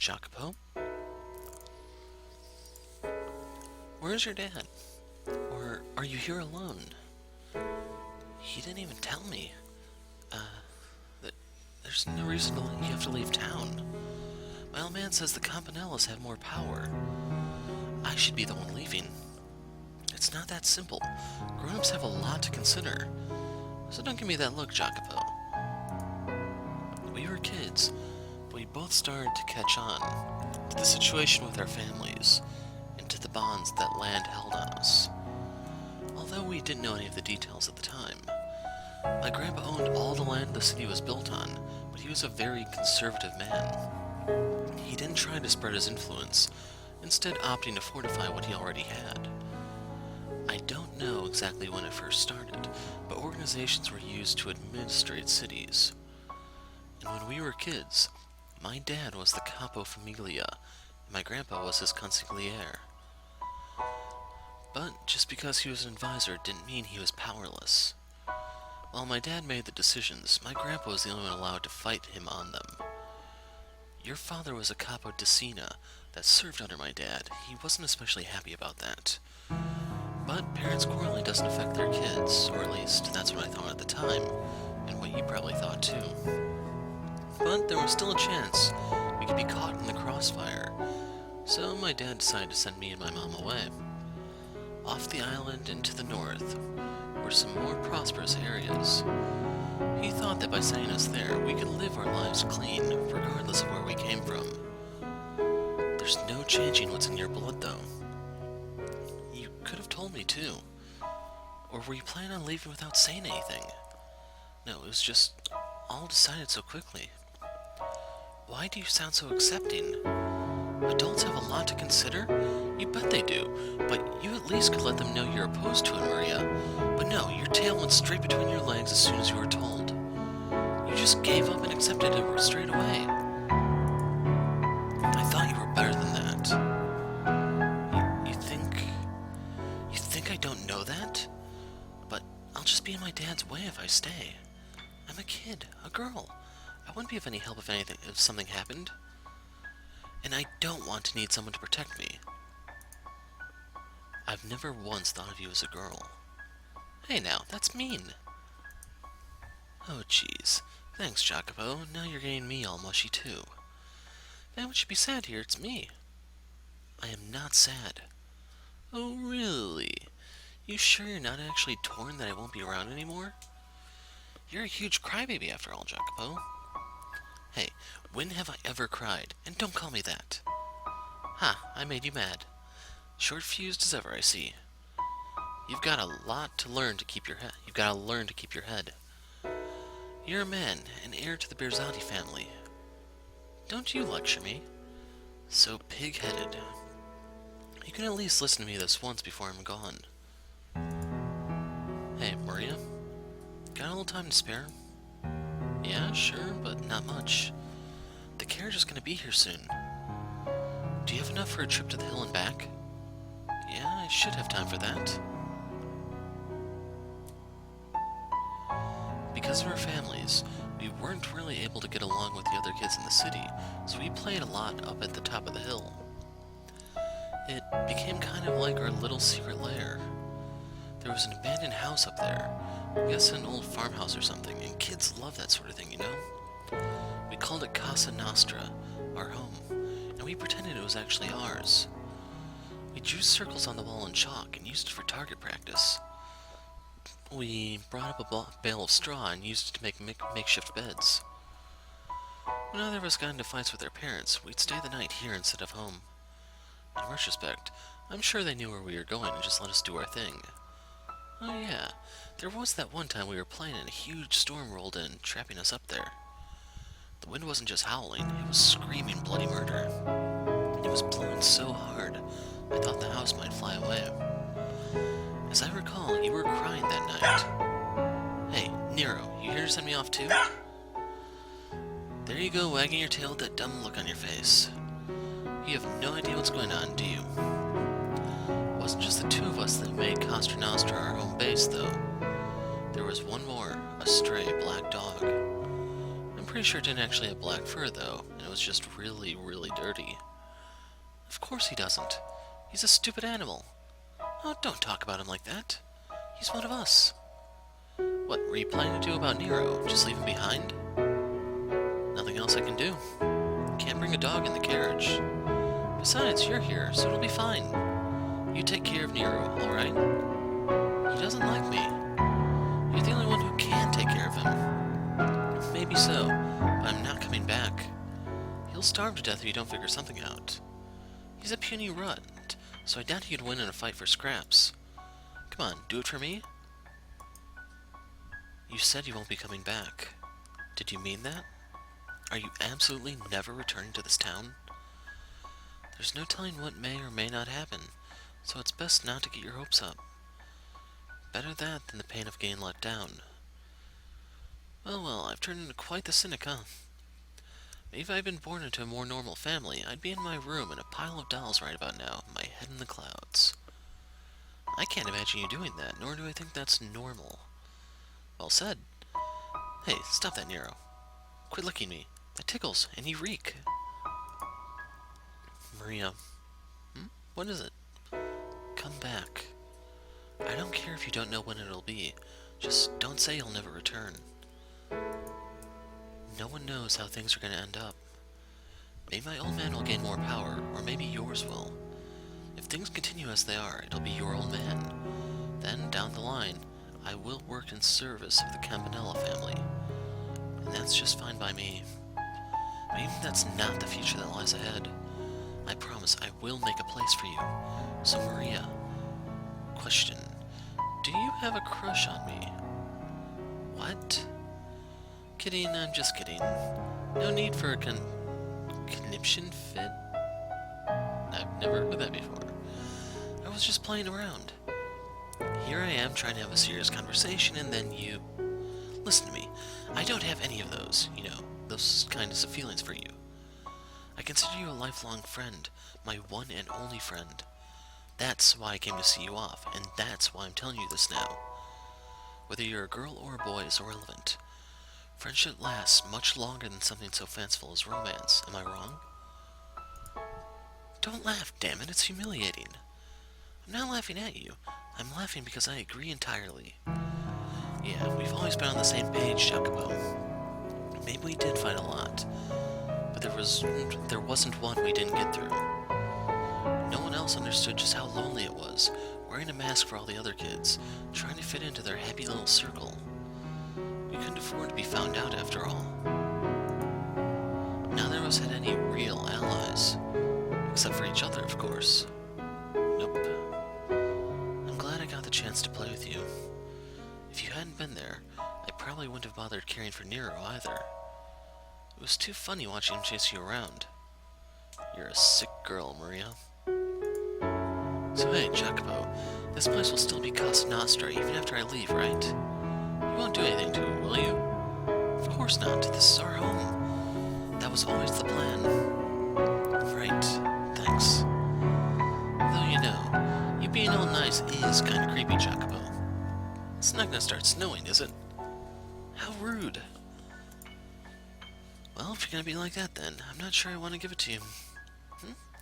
Jacopo? Where's your dad? Or are you here alone? He didn't even tell me. That there's no reason you have to leave town. My old man says the Campanellas have more power. I should be the one leaving. It's not that simple. Grown-ups have a lot to consider. So don't give me that look, Jacopo. We were kids, but we both started to catch on to the situation with our families and to the bonds that land held on us. Although we didn't know any of the details at the time. My grandpa owned all the land the city was built on, but he was a very conservative man. He didn't try to spread his influence, instead opting to fortify what he already had. I don't know exactly when it first started, but organizations were used to administrate cities. And when we were kids, my dad was the capo familia, and my grandpa was his consigliere. But just because he was an advisor didn't mean he was powerless. While my dad made the decisions, my grandpa was the only one allowed to fight him on them. Your father was a capo decina that served under my dad. He wasn't especially happy about that. But parents quarreling doesn't affect their kids, or at least that's what I thought at the time, and what you probably thought too. But there was still a chance we could be caught in the crossfire, so my dad decided to send me and my mom away. Off the island and to the north were some more prosperous areas. He thought that by sending us there, we could live our lives clean, regardless of where we came from. There's no changing what's in your blood, though. You could have told me, too. Or were you planning on leaving without saying anything? No, it was just all decided so quickly. Why do you sound so accepting? Adults have a lot to consider? You bet they do, but you at least could let them know you're opposed to it, Maria. But no, your tail went straight between your legs as soon as you were told. You just gave up and accepted it straight away. I thought you were better than that. You think I don't know that? But I'll just be in my dad's way if I stay. I'm a kid, a girl. I wouldn't be of any help if something happened. And I don't want to need someone to protect me. I've never once thought of you as a girl. Hey now, that's mean. Oh jeez. Thanks, Jacopo. Now you're getting me all mushy too. Man, what should be sad here? It's me. I am not sad. Oh really? You sure you're not actually torn that I won't be around anymore? You're a huge crybaby after all, Jacopo. Hey, when have I ever cried? And don't call me that. Ha, I made you mad. Short-fused as ever, I see. You've got a lot to learn to keep your head. You've got to learn to keep your head. You're a man, an heir to the Berzati family. Don't you lecture me. So pig-headed. You can at least listen to me this once before I'm gone. Hey, Maria? Got a little time to spare? Yeah, sure, but not much. The carriage is gonna be here soon. Do you have enough for a trip to the hill and back? Yeah, I should have time for that. Because of our families, we weren't really able to get along with the other kids in the city, so we played a lot up at the top of the hill. It became kind of like our little secret lair. There was an abandoned house up there. I guess an old farmhouse or something, and kids love that sort of thing, you know? We called it Casa Nostra, our home, and we pretended it was actually ours. We drew circles on the wall in chalk and used it for target practice. We brought up a bale of straw and used it to make makeshift beds. When either of us got into fights with their parents, we'd stay the night here instead of home. In retrospect, I'm sure they knew where we were going and just let us do our thing. Oh yeah, there was that one time we were playing and a huge storm rolled in, trapping us up there. The wind wasn't just howling, it was screaming bloody murder. It was blowing so hard, I thought the house might fly away. As I recall, you were crying that night. Hey, Nero, you here to send me off too? There you go, wagging your tail with that dumb look on your face. You have no idea what's going on, do you? It wasn't just the two of us that made Casa Nostra our home base, though. There was one more, a stray black dog. I'm pretty sure it didn't actually have black fur, though, and it was just really, really dirty. Of course he doesn't. He's a stupid animal. Oh, don't talk about him like that. He's one of us. What were you planning to do about Nero? Just leave him behind? Nothing else I can do. Can't bring a dog in the carriage. Besides, you're here, so it'll be fine. You take care of Nero, alright? He doesn't like me. You're the only one who can take care of him. Maybe so, but I'm not coming back. He'll starve to death if you don't figure something out. He's a puny runt, so I doubt he'd win in a fight for scraps. Come on, do it for me? You said you won't be coming back. Did you mean that? Are you absolutely never returning to this town? There's no telling what may or may not happen, so it's best not to get your hopes up. Better that than the pain of getting let down. Well, well, I've turned into quite the cynic, huh? Maybe if I'd been born into a more normal family, I'd be in my room in a pile of dolls right about now, my head in the clouds. I can't imagine you doing that, nor do I think that's normal. Well said. Hey, stop that, Nero. Quit licking me. That tickles, and you reek. Maria. What is it? Come back. I don't care if you don't know when it'll be. Just don't say you'll never return. No one knows how things are going to end up. Maybe my old man will gain more power, or maybe yours will. If things continue as they are, it'll be your old man. Then, down the line, I will work in service of the Campanella family. And that's just fine by me. Maybe that's not the future that lies ahead. I promise I will make a place for you. So Maria, question. Do you have a crush on me? What? Kidding, I'm just kidding. No need for a conniption fit? I've never heard that before. I was just playing around. Here I am trying to have a serious conversation and then you... Listen to me. I don't have any of those, those kinds of feelings for you. I consider you a lifelong friend, my one and only friend. That's why I came to see you off, and that's why I'm telling you this now. Whether you're a girl or a boy is irrelevant. Friendship lasts much longer than something so fanciful as romance. Am I wrong? Don't laugh, damn it, it's humiliating. I'm not laughing at you. I'm laughing because I agree entirely. Yeah, we've always been on the same page, Jacopo. Maybe we did fight a lot, but there wasn't one we didn't get through. No one else understood just how lonely it was, wearing a mask for all the other kids, trying to fit into their happy little circle. We couldn't afford to be found out after all. Neither of us had any real allies, except for each other, of course. Nope. I'm glad I got the chance to play with you. If you hadn't been there, I probably wouldn't have bothered caring for Nero either. It was too funny watching him chase you around. You're a sick girl, Maria. So hey, Jacopo, this place will still be Casa Nostra even after I leave, right? You won't do anything to it, will you? Of course not. This is our home. That was always the plan. Right. Thanks. Though you being all nice is kind of creepy, Jacopo. It's not gonna start snowing, is it? How rude. Well, if you're gonna be like that then, I'm not sure I want to give it to you.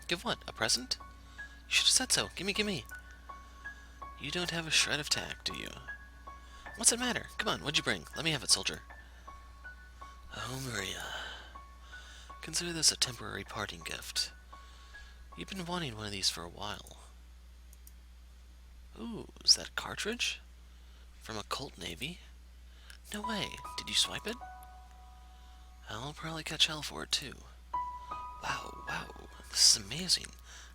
Give what? A present? You should have said so. Gimme. You don't have a shred of tact, do you? What's it matter? Come on, what'd you bring? Let me have it, soldier. Oh, Maria. Consider this a temporary parting gift. You've been wanting one of these for a while. Ooh, is that a cartridge? From a Colt Navy? No way. Did you swipe it? I'll probably catch hell for it, too. Wow. This is amazing.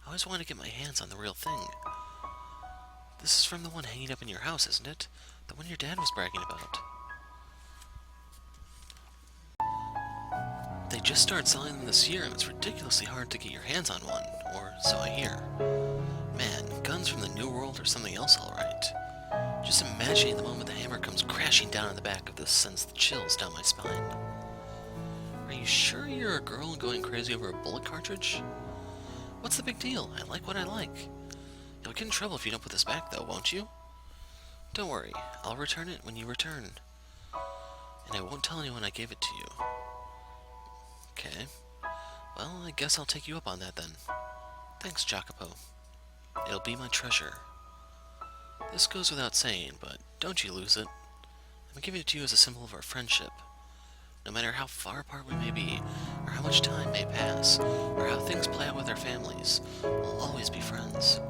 I always wanted to get my hands on the real thing. This is from the one hanging up in your house, isn't it? The one your dad was bragging about. They just started selling them this year, and it's ridiculously hard to get your hands on one, or so I hear. Man, guns from the New World are something else, alright. Just imagining the moment the hammer comes crashing down on the back of this sends the chills down my spine. Are you sure you're a girl and going crazy over a bullet cartridge? What's the big deal? I like what I like. You'll get in trouble if you don't put this back, though, won't you? Don't worry, I'll return it when you return. And I won't tell anyone I gave it to you. Okay. Well, I guess I'll take you up on that then. Thanks, Jacopo. It'll be my treasure. This goes without saying, but don't you lose it. I'm giving it to you as a symbol of our friendship. No matter how far apart we may be, or how much time may pass, or how things play out with our families, we'll always be friends.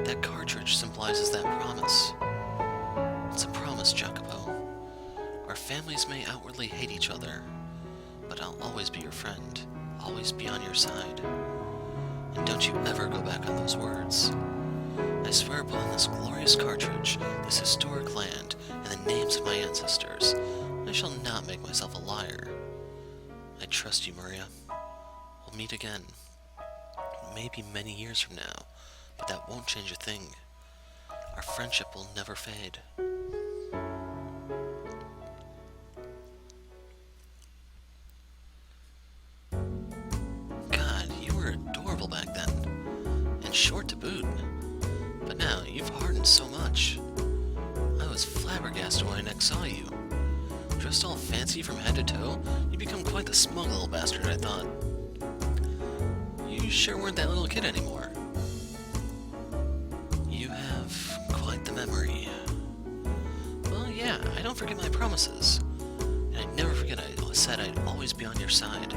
That cartridge symbolizes that promise. It's a promise, Jacopo. Our families may outwardly hate each other, but I'll always be your friend, always be on your side. And don't you ever go back on those words. I swear upon this glorious cartridge, this historic land, and the names of my ancestors, I shall not make myself a liar. I trust you, Maria. We'll meet again. Maybe many years from now, but that won't change a thing. Our friendship will never fade. God, you were adorable back then, and short to boot. But now, you've hardened so much. I was flabbergasted when I next saw you. Dressed all fancy from head to toe, you become quite the smug little bastard, I thought. You sure weren't that little kid anymore. You have quite the memory. Well, yeah, I don't forget my promises. And I never forget I said I'd always be on your side.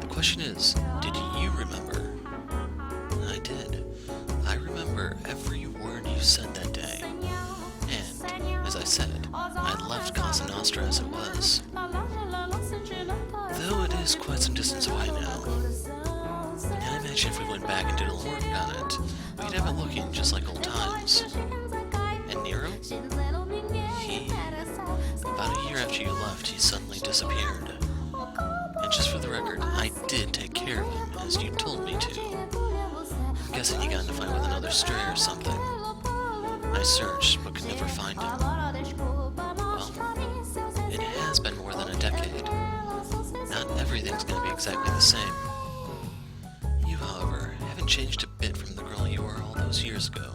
The question is, did you remember? I did. I remember every word you said that day. And, as I said, I left Casa Nostra as it was. Though it is quite some distance away now. And I imagine if we went back and did a little work on it, we'd have it looking just like old times. And Nero? About a year after you left, he suddenly disappeared. And just for the record, I did take care of him, as you told me to. I'm guessing he got in a fight with another stray or something. I searched, but could never find him. Well, it has been more than a decade. Not everything's gonna be exactly the same. You, however, haven't changed a bit from the girl you were all those years ago.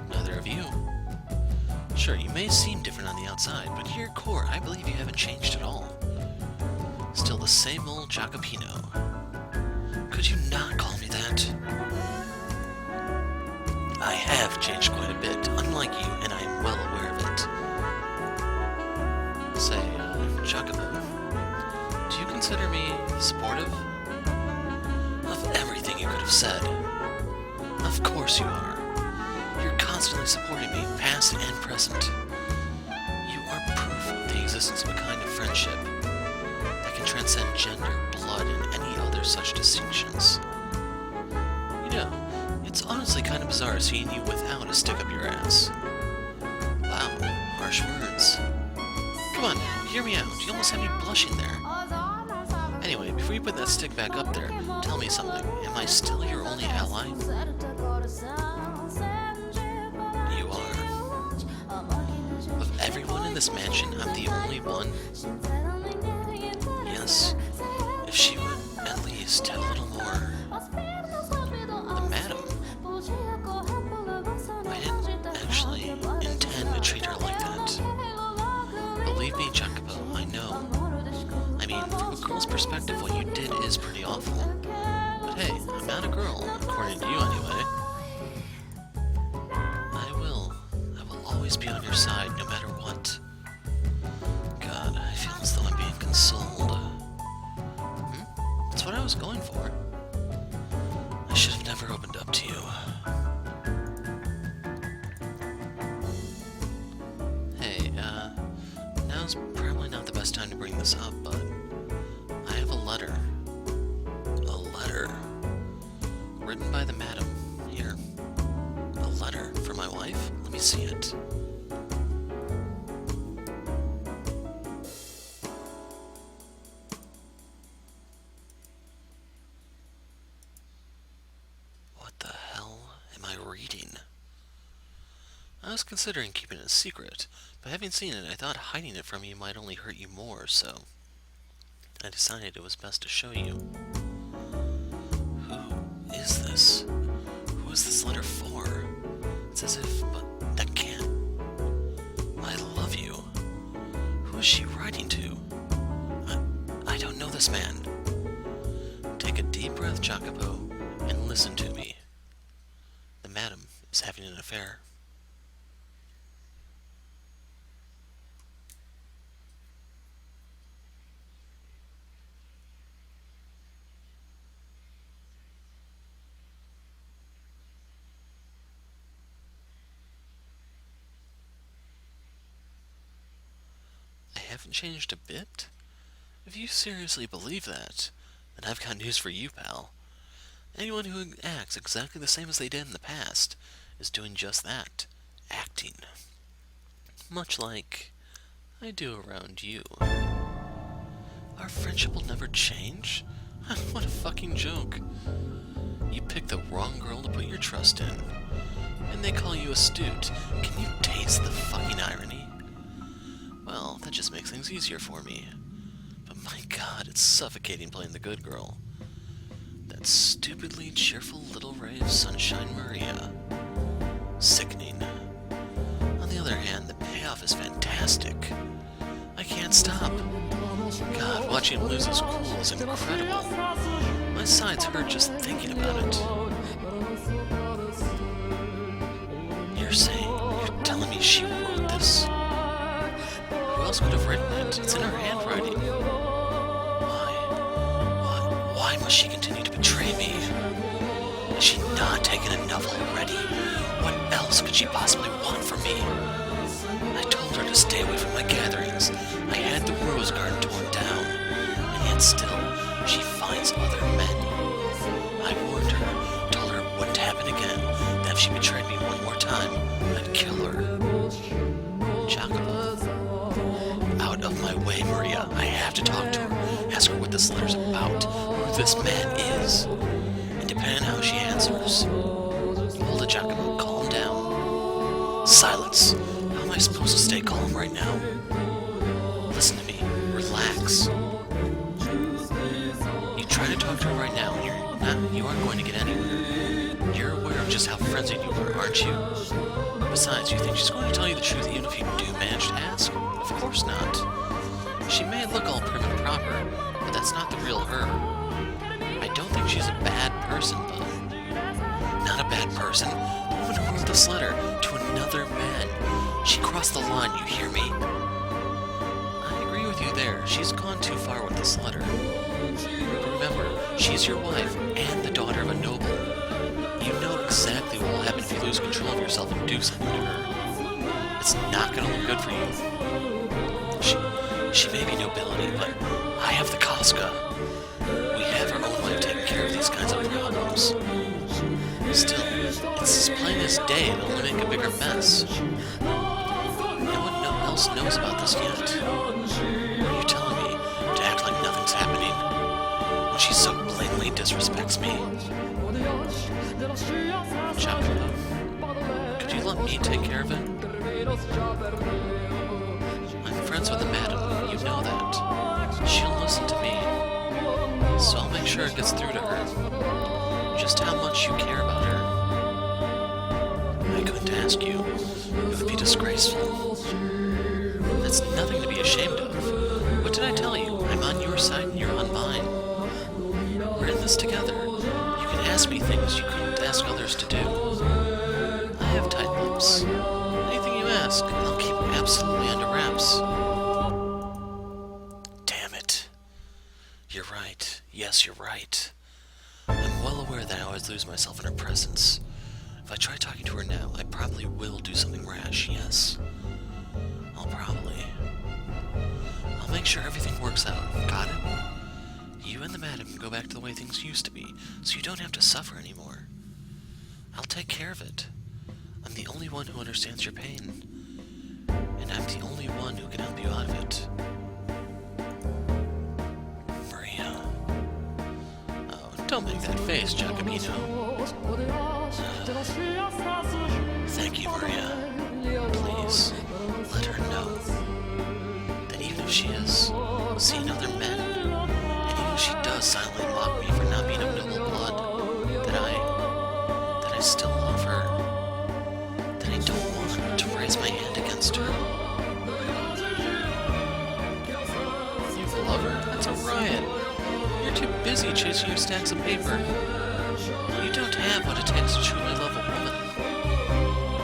Neither have you. Sure, you may seem different on the outside, but to your core, I believe you haven't changed at all. Still the same old Jacopino. Could you not call me that? I have changed quite a bit, unlike you, and I am well aware of it. Say, Jacopo, do you consider me supportive? Of everything you could have said. Of course you are. You're constantly supporting me, past and present. You are proof of the existence of a kind of friendship that can transcend gender, blood, and any other such distinctions. You know, it's honestly kind of bizarre seeing you without a stick up your ass. Wow, harsh words. Come on now, hear me out. You almost had me blushing there. Anyway, before you put that stick back up there, tell me something. Am I still your only ally? You are. Of everyone in this mansion, I'm the only one? Yes. If she would at least tell a little more. The madam? I didn't actually intend to treat her like that. Believe me, Jacopo, I know. I mean, from a girl's perspective, what you did is pretty awful. But hey, I'm not a girl, according to you anyway. I will always be on your side, no matter what. God, I feel as though I'm being consoled. That's what I was going for. I should have never opened up to you. Hey, now's probably not the best time to bring this up, but I have a letter. A letter. Written by the madam. Here. A letter for my wife? Let me see it. What the hell am I reading? I was considering keeping it a secret, but having seen it, I thought hiding it from you might only hurt you more, so I decided it was best to show you. Who is this? Who is this letter for? It's as if, but that can't. I love you. Who is she writing to? I don't know this man. Take a deep breath, Jacopo, and listen to me. The madam is having an affair. I haven't changed a bit? If you seriously believe that, then I've got news for you, pal. Anyone who acts exactly the same as they did in the past is doing just that. Acting. Much like I do around you. Our friendship will never change? What a fucking joke. You picked the wrong girl to put your trust in. And they call you astute. Can you taste the fucking irony? Well, that just makes things easier for me. But my god, it's suffocating playing the good girl. That stupidly cheerful little ray of sunshine, Maria. Sickening. On the other hand, the payoff is fantastic. I can't stop. God, watching him lose his cool is incredible. My sides hurt just thinking about it. You're telling me she wrote this? Who else could have written it? It's in her handwriting. Why must she continue to betray me? Has she not taken enough already? What else could she possibly want from me? I told her to stay away from my gatherings. I had the rose garden torn down. And yet still, she finds other men. I warned her, told her it wouldn't happen again, that if she betrayed me one more time, I'd kill her. Jacopo. Out of my way, Maria. I have to talk to her. Ask her what this letter's about, who this man is. And depending on how she answers. Hold it, Jacopo. Calm down. Silence. How am I supposed to stay calm right now? Listen to me. Relax. You try to talk to her right now, and you aren't going to get anywhere. You're aware of just how frenzied you are, aren't you? Besides, you think she's going to tell you the truth even if you do manage to ask? Of course not. She may look all prim and proper, but that's not the real her. I don't think she's a bad person, though. Not a bad person. The woman who wrote this letter to another man. She crossed the line, you hear me? I agree with you there. She's gone too far with this letter. But remember, she's your wife and the daughter of a noble. You know exactly what will happen if you lose control of yourself and do something to her. It's not going to look good for you. She may be nobility, but I have the Casca. We have our own way of taking care of these kinds of problems. Still, it's as plain as day it'll only make a bigger mess. No one else knows about this yet. Are you telling me to act like nothing's happening when she so blatantly disrespects me? Jacopo, could you let me take care of it? I'm friends with the madam, you know that. She'll listen to me. So I'll make sure it gets through to her. Just how much you care about her. I couldn't ask you. It would be disgraceful. That's nothing to be ashamed of. What did I tell you? I'm on your side and you're on mine. We're in this together. You can ask me things you couldn't ask others to do. I have tight lips. Anything you ask, I'll keep absolutely under wraps. Damn it. You're right. Yes, you're right. I'm well aware that I always lose myself in her presence. If I try talking to her now, I probably will do something rash, yes. I'll make sure everything works out, got it? You and the madam can go back to the way things used to be, so you don't have to suffer anymore. I'll take care of it. I'm the only one who understands your pain. And I'm the only one who can help you out of it. Maria. Oh, don't make that face, Jacopino. Thank you, Maria. Please, let her know that even if she has seen other men, and even if she does silently mock me for not being of noble blood, that I still love her, that I don't want to raise my hand against her. You love her? That's a riot. busy chasing your stacks of paper. You don't have what it takes to truly love a woman.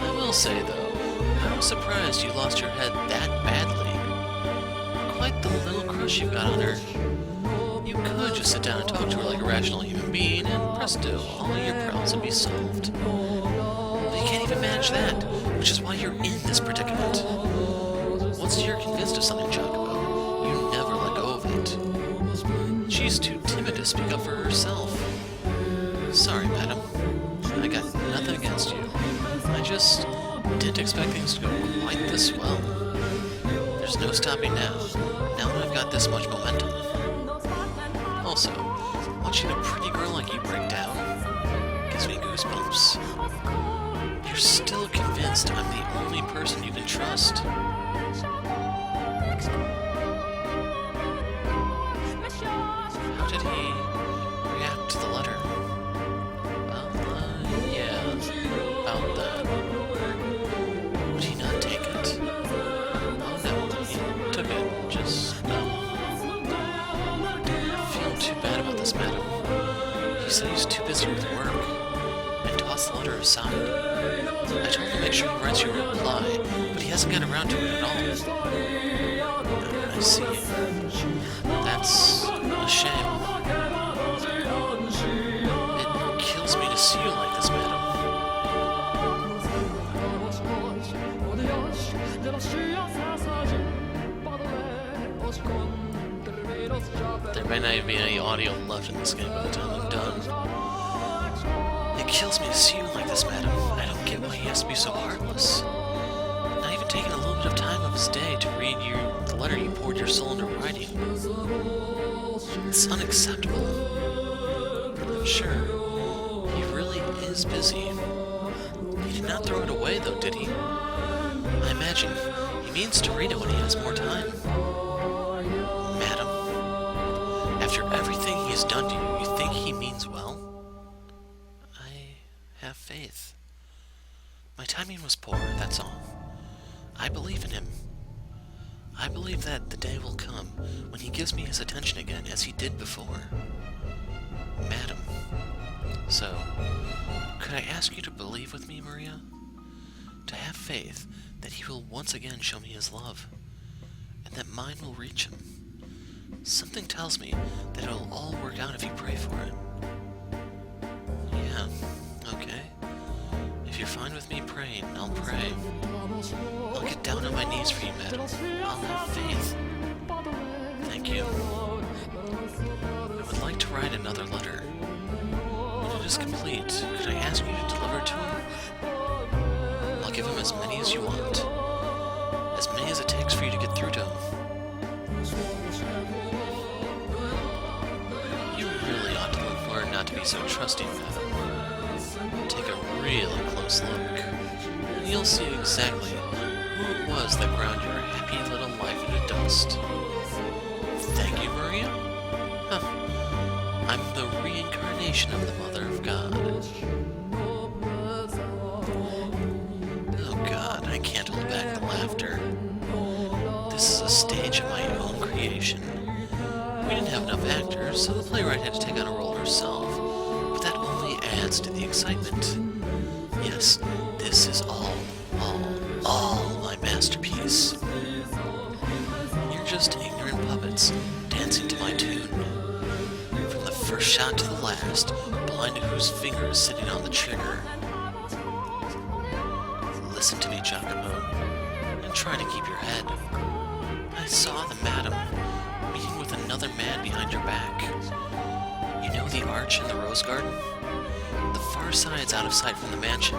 I will say, though, I was surprised you lost your head that badly. Quite the little crush you've got on her. You could just sit down and talk to her like a rational human being, and presto, all of your problems would be solved. But you can't even manage that, which is why you're in this predicament. Once you're convinced of something, Jacopo, you never let go of it. She's too timid to speak up for herself. Sorry, madam. I got nothing against you. I just didn't expect things to go quite this well. There's no stopping now that I've got this much momentum. Also, watching a pretty girl like you break down gives me goosebumps. You're still convinced I'm the only person you can trust. How did he react to the letter? Yeah, about that. Would he not take it? Oh no, he took it, just no. Feel too bad about this, madam. He said he's too busy with work, and tossed the letter aside. I told him to make sure he writes you a reply, but he hasn't gotten around to it at all. I see. That's a shame. It kills me to see you like this, madam. There may not even be any audio left in this game by the time I'm done. It kills me to see you like this, madam. I don't get why he has to be so heartless. Not even taking a little bit of time of his day to read the letter you poured your soul into writing. It's unacceptable. I'm sure he really is busy. He did not throw it away, though, did he? I imagine he means to read it when he has more time. Madam, after everything he has done to you, you think he means well? I have faith. My timing was poor, that's all. I believe in him. I believe that the day will come when he gives me his attention again as he did before. Madam. So, could I ask you to believe with me, Maria? To have faith that he will once again show me his love, and that mine will reach him. Something tells me that it will all work out if you pray for it. Yeah, okay. If you're fine with me praying, I'll pray. I'll get down on my knees for you, madam. I'll have faith. Thank you. I would like to write another letter. When it is complete, could I ask you to deliver it to him? I'll give him as many as you want. As many as it takes for you to get through to him. You really ought to learn not to be so trusting, madam. Take a really close look, and you'll see exactly who it was that ground your happy little life into dust. Thank you, Maria? Huh. I'm the reincarnation of the Mother of God. Oh God, I can't hold back the laughter. This is a stage of my own creation. We didn't have enough actors, so the playwright had to take on a role herself. But that only adds to the excitement. Yes, this is all my masterpiece. You're just ignorant puppets, dancing to my tune. From the first shot to the last, blind to whose finger is sitting on the trigger. Listen to me, Jacopo, and try to keep your head. I saw the madam meeting with another man behind your back. You know the arch in the rose garden? The far side's out of sight from the mansion,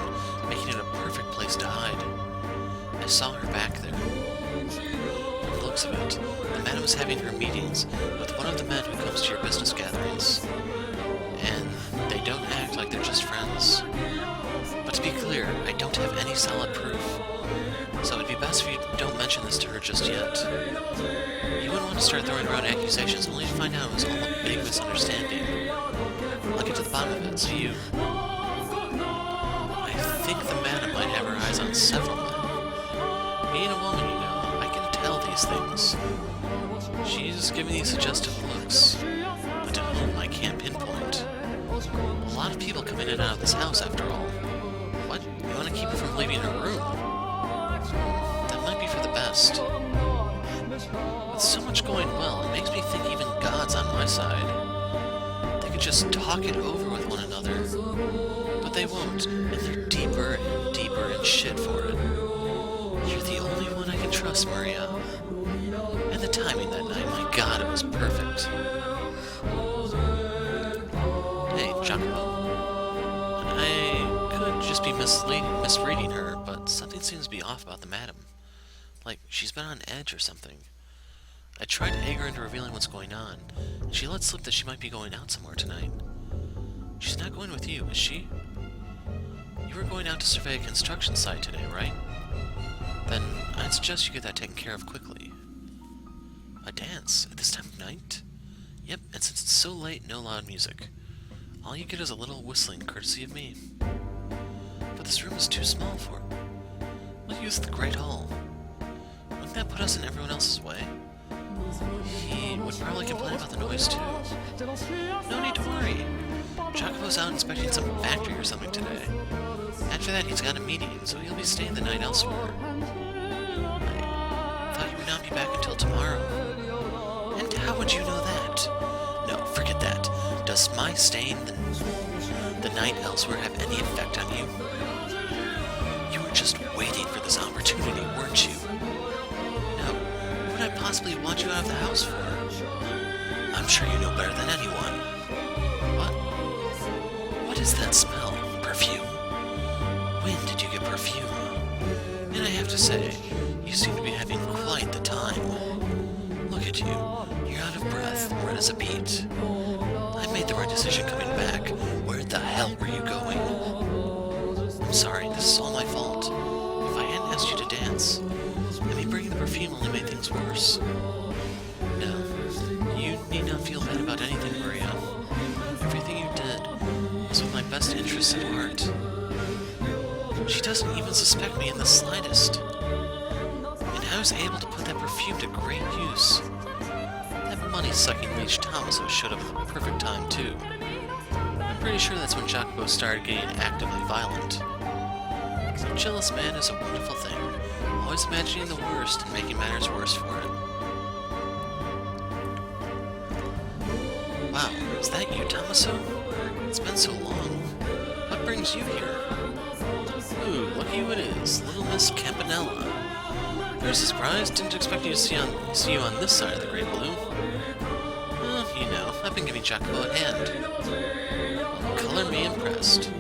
making it a perfect place to hide. I saw her back there. From the looks of it, the madam is having her meetings with one of the men who comes to your business gatherings. And they don't act like they're just friends. But to be clear, I don't have any solid proof. So it'd be best if you don't mention this to her just yet. You wouldn't want to start throwing around accusations only to find out it was all a big misunderstanding. I'll get to the bottom of it, so you... I think the madam might have her eyes on several men. Being a woman, you know, I can tell these things. She's giving these suggestive looks, but to whom I I can't pinpoint. A lot of people come in and out of this house, after all. What? You want to keep her from leaving her room? That might be for the best. With so much going well, it makes me think even God's on my side. They could just talk it over with one another. But they won't, and they're deeper and deeper in shit for it. You're the only one I can trust, Maria. And the timing that night, my God, it was perfect. Hey, Jacopo. I could just be misreading her, but something seems to be off about the madam. Like, she's been on edge or something. I tried to egg her into revealing what's going on, and she let slip that she might be going out somewhere tonight. She's not going with you, is she? You were going out to survey a construction site today, right? Then I'd suggest you get that taken care of quickly. A dance? At this time of night? Yep, and since it's so late, no loud music. All you get is a little whistling, courtesy of me. But this room is too small for it. We'll use the Great Hall. Wouldn't that put us in everyone else's way? He would probably complain about the noise, too. No need to worry. Jacopo's out inspecting some factory or something today. After that, he's got a meeting, so he'll be staying the night elsewhere. I thought you would not be back until tomorrow. And how would you know that? No, forget that. Does my staying the night elsewhere have any effect on you? You were just waiting for this opportunity, weren't you? No, what would I possibly want you out of the house for? I'm sure you know better than anyone. What? What is that smell? Perfume? When did you get perfume? And I have to say, you seem to be having quite the time. Look at you. You're out of breath, red as a beet. I made the right decision coming back. Where the hell were you going? I'm sorry, this is all my fault. If I hadn't asked you to dance, I mean, bringing the perfume only made things worse. No, you need not feel bad about anything, Maria. Everything you did was with my best interests at heart. She doesn't even suspect me in the slightest. And I was able to put that perfume to great use. That money-sucking leech Tommaso showed up at the perfect time, too. I'm pretty sure that's when Jacopo started getting actively violent. A jealous man is a wonderful thing, always imagining the worst and making matters worse for it. Wow, is that you, Tommaso? It's been so long. What brings you here? Ooh, look who it is, little Miss Campanella. There's a surprise, didn't expect you to see you on this side of the Great Blue. Well, you know, I've been giving Jacopo a hand. Color me impressed.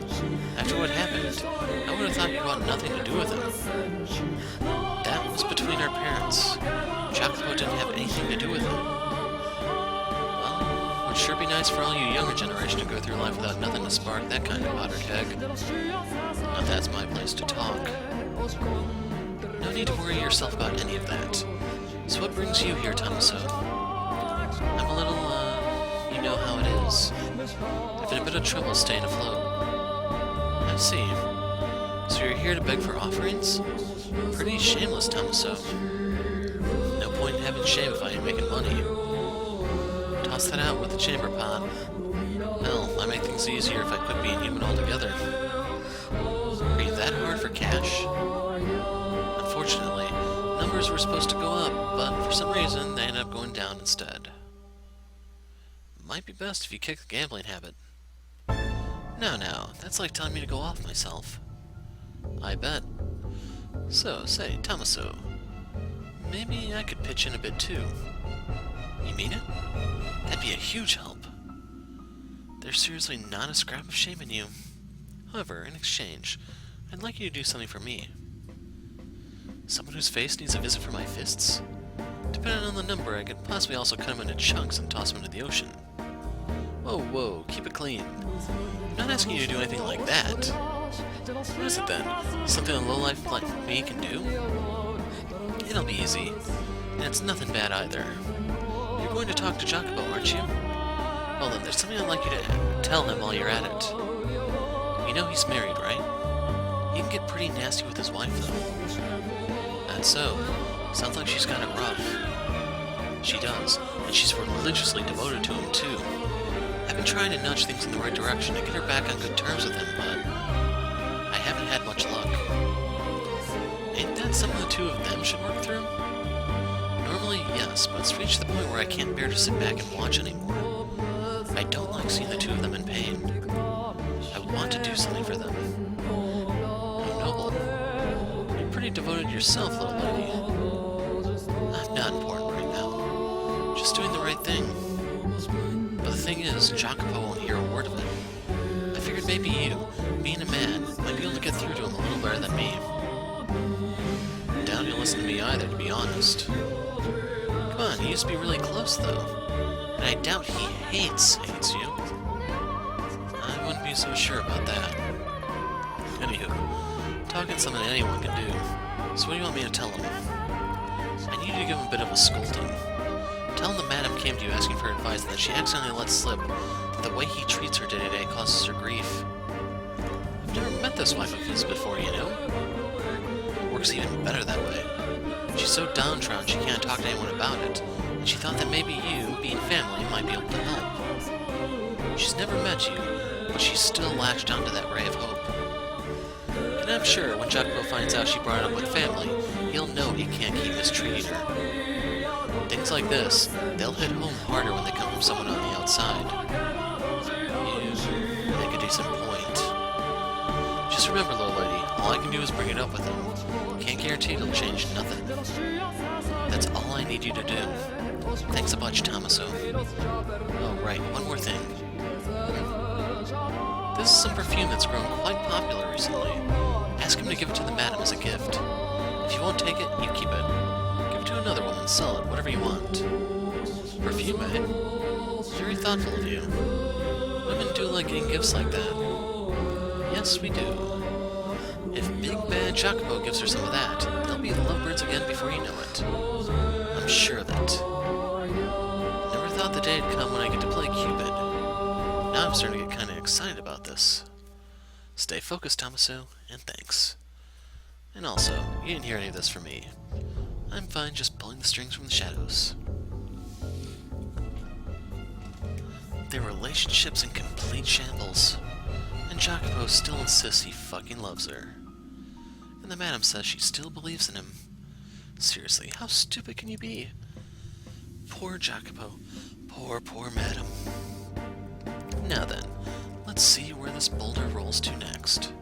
After what happened, I would have thought you'd want nothing to do with him. That was between our parents. Jacopo didn't have anything to do with it. Well, it would sure be nice for all you younger generation to go through life without nothing to spark that kind of powder keg. Not that's my place to talk. No need to worry yourself about any of that. So what brings you here, Tommaso? I'm a little, you know how it is. I've been a bit of trouble staying afloat. I see. So you're here to beg for offerings? Pretty shameless, Tommaso. No point in having shame if I ain't making money. Toss that out with the chamber pot. Hell, I make things easier if I quit being human altogether. Are you that hard for cash? Unfortunately, numbers were supposed to go up, but for some reason they ended up going down instead. Might be best if you kick the gambling habit. No, that's like telling me to go off myself. I bet. So, say, Tommaso, maybe I could pitch in a bit too. You mean it? That'd be a huge help. There's seriously not a scrap of shame in you. However, in exchange, I'd like you to do something for me. Someone whose face needs a visit from my fists? Depending on the number, I could possibly also cut him into chunks and toss him into the ocean. Whoa, keep it clean. I'm not asking you to do anything like that. What is it then? Something a lowlife like me can do? It'll be easy. And it's nothing bad either. You're going to talk to Jacopo, aren't you? Well then, there's something I'd like you to tell him while you're at it. You know he's married, right? He can get pretty nasty with his wife, though. That's so. Sounds like she's got it rough. She does, and she's religiously devoted to him, too. I've been trying to nudge things in the right direction to get her back on good terms with him, but I haven't had much luck. Ain't that something the two of them should work through? Normally, yes, but it's reached the point where I can't bear to sit back and watch anymore. I don't like seeing the two of them in pain. I want to do something for them. How noble. You're pretty devoted yourself, little lady. I'm not important right now. Just doing the right thing. But the thing is, Jacopo won't hear a word of it. I figured maybe you, being a man, might be able to get through to him a little better than me. Doubt he'll listen to me either, to be honest. Come on, he used to be really close, though. And I doubt he hates you. I wouldn't be so sure about that. Anywho, talking's something anyone can do. So what do you want me to tell him? I need you to give him a bit of a scolding. Tell him the madam came to you asking for advice and that she accidentally let slip that the way he treats her day-to-day causes her grief. I've never met this wife of his before, you know? It works even better that way. She's so downtrodden she can't talk to anyone about it, and she thought that maybe you, being family, might be able to help. She's never met you, but she's still latched onto that ray of hope. And I'm sure when Jacopo finds out she brought it up with family, he'll know he can't keep mistreating her. Things like this, they'll hit home harder when they come from someone on the outside. You make a decent point. Just remember, little lady, all I can do is bring it up with him. Can't guarantee it'll change nothing. That's all I need you to do. Thanks a bunch, Tommaso. Oh, right, one more thing. This is some perfume that's grown quite popular recently. Ask him to give it to the madam as a gift. If you won't take it, you keep it. Give it to another woman, sell it, whatever you want. Perfume, eh? Very thoughtful of you. Women do like getting gifts like that. Yes, we do. If Big Bad Jacopo gives her some of that, they'll be lovebirds again before you know it. I'm sure of it. Never thought the day'd come when I get to play Cupid. Now I'm starting to get kind of excited about this. Stay focused, Tommaso, and thanks. And also, you didn't hear any of this from me. I'm fine just pulling the strings from the shadows. Their relationship's in complete shambles. And Jacopo still insists he fucking loves her. And the madam says she still believes in him. Seriously, how stupid can you be? Poor Jacopo. Poor madam. Now then, let's see where this boulder rolls to next.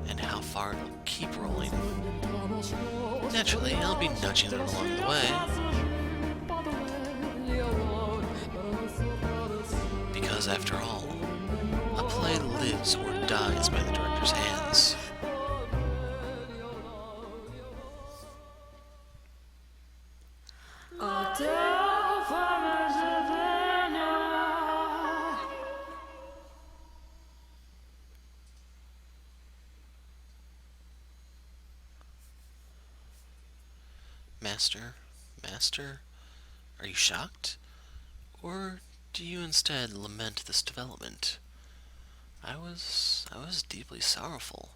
And how far it'll keep rolling. Naturally, I'll be nudging it along the way. Because after all, a play lives or dies by the director's hands. Master, are you shocked? Or do you instead lament this development? I was deeply sorrowful,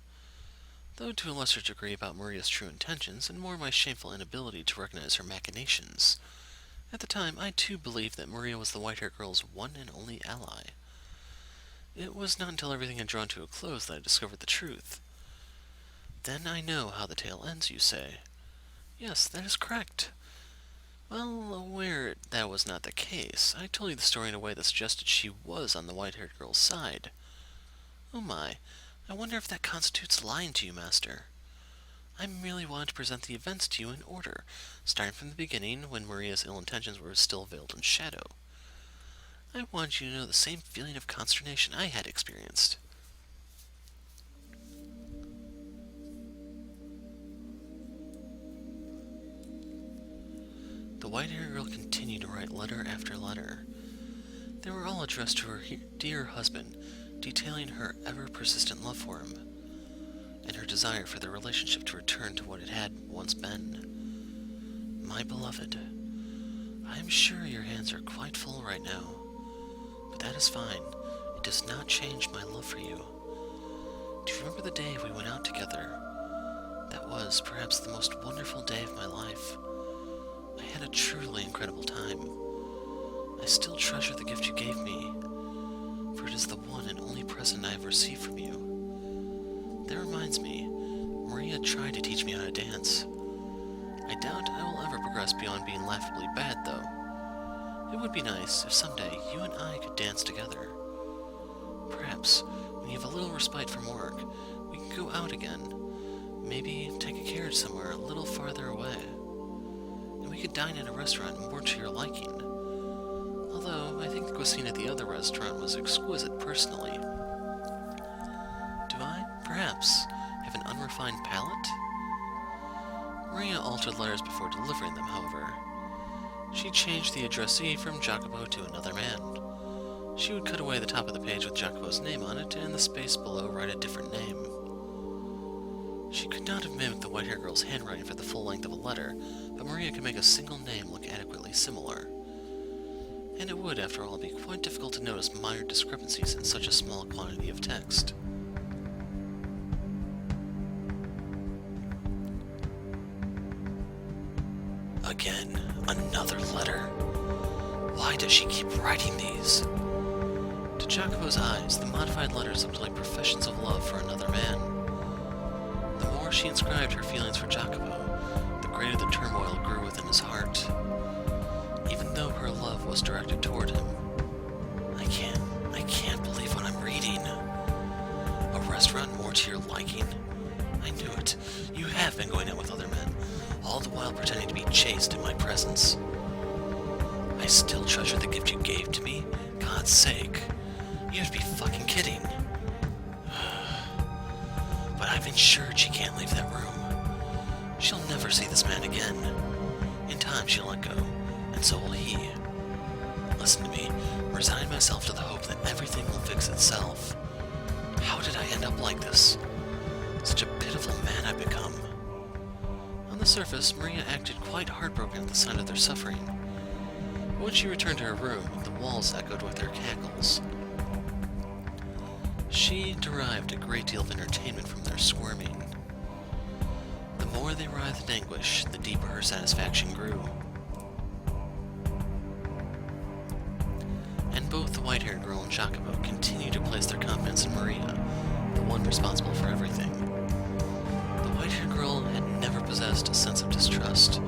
though to a lesser degree about Maria's true intentions and more my shameful inability to recognize her machinations. At the time, I too believed that Maria was the white-haired girl's one and only ally. It was not until everything had drawn to a close that I discovered the truth. Then I know how the tale ends, you say. Yes, that is correct. Well, aware that was not the case, I told you the story in a way that suggested she was on the white-haired girl's side. Oh my, I wonder if that constitutes lying to you, Master. I merely wanted to present the events to you in order, starting from the beginning, when Maria's ill intentions were still veiled in shadow. I wanted you to know the same feeling of consternation I had experienced. The white-haired girl continued to write letter after letter. They were all addressed to her dear husband, detailing her ever-persistent love for him, and her desire for their relationship to return to what it had once been. My beloved, I am sure your hands are quite full right now, but that is fine. It does not change my love for you. Do you remember the day we went out together? That was perhaps the most wonderful day of my life. I had a truly incredible time. I still treasure the gift you gave me, is the one and only present I have received from you. That reminds me, Maria tried to teach me how to dance. I doubt I will ever progress beyond being laughably bad, though. It would be nice if someday you and I could dance together. Perhaps, when you have a little respite from work, we can go out again. Maybe take a carriage somewhere a little farther away. And we could dine at a restaurant more to your liking. Although, I think the cuisine at the other restaurant was exquisite personally. Do I, perhaps, have an unrefined palate? Maria altered letters before delivering them, however. She changed the addressee from Jacopo to another man. She would cut away the top of the page with Jacopo's name on it, and in the space below write a different name. She could not have mimicked the white-haired girl's handwriting for the full length of a letter, but Maria could make a single name look adequately similar. And it would, after all, be quite difficult to notice minor discrepancies in such a small quantity of text. Again, another letter. Why does she keep writing these? To Jacopo's eyes, the modified letters looked like professions of love for another man. The more she inscribed her feelings for Jacopo, the greater the turmoil grew within his heart. Even though her love was directed toward him. I can't believe what I'm reading. A restaurant more to your liking? I knew it. You have been going out with other men, all the while pretending to be chaste in my presence. I still treasure the gift you gave to me? God's sake. You have to be fucking kidding. But I've ensured she can't leave that room. She'll never see this man again. In time she'll let go, and so will he. Listen to me, resign myself to the hope that everything will fix itself. How did I end up like this? Such a pitiful man I've become. On the surface, Maria acted quite heartbroken at the sight of their suffering. But when she returned to her room, the walls echoed with their cackles. She derived a great deal of entertainment from their squirming. The more they writhed in anguish, the deeper her satisfaction grew. And both the white-haired girl and Jacopo continued to place their confidence in Maria, the one responsible for everything. The white-haired girl had never possessed a sense of distrust,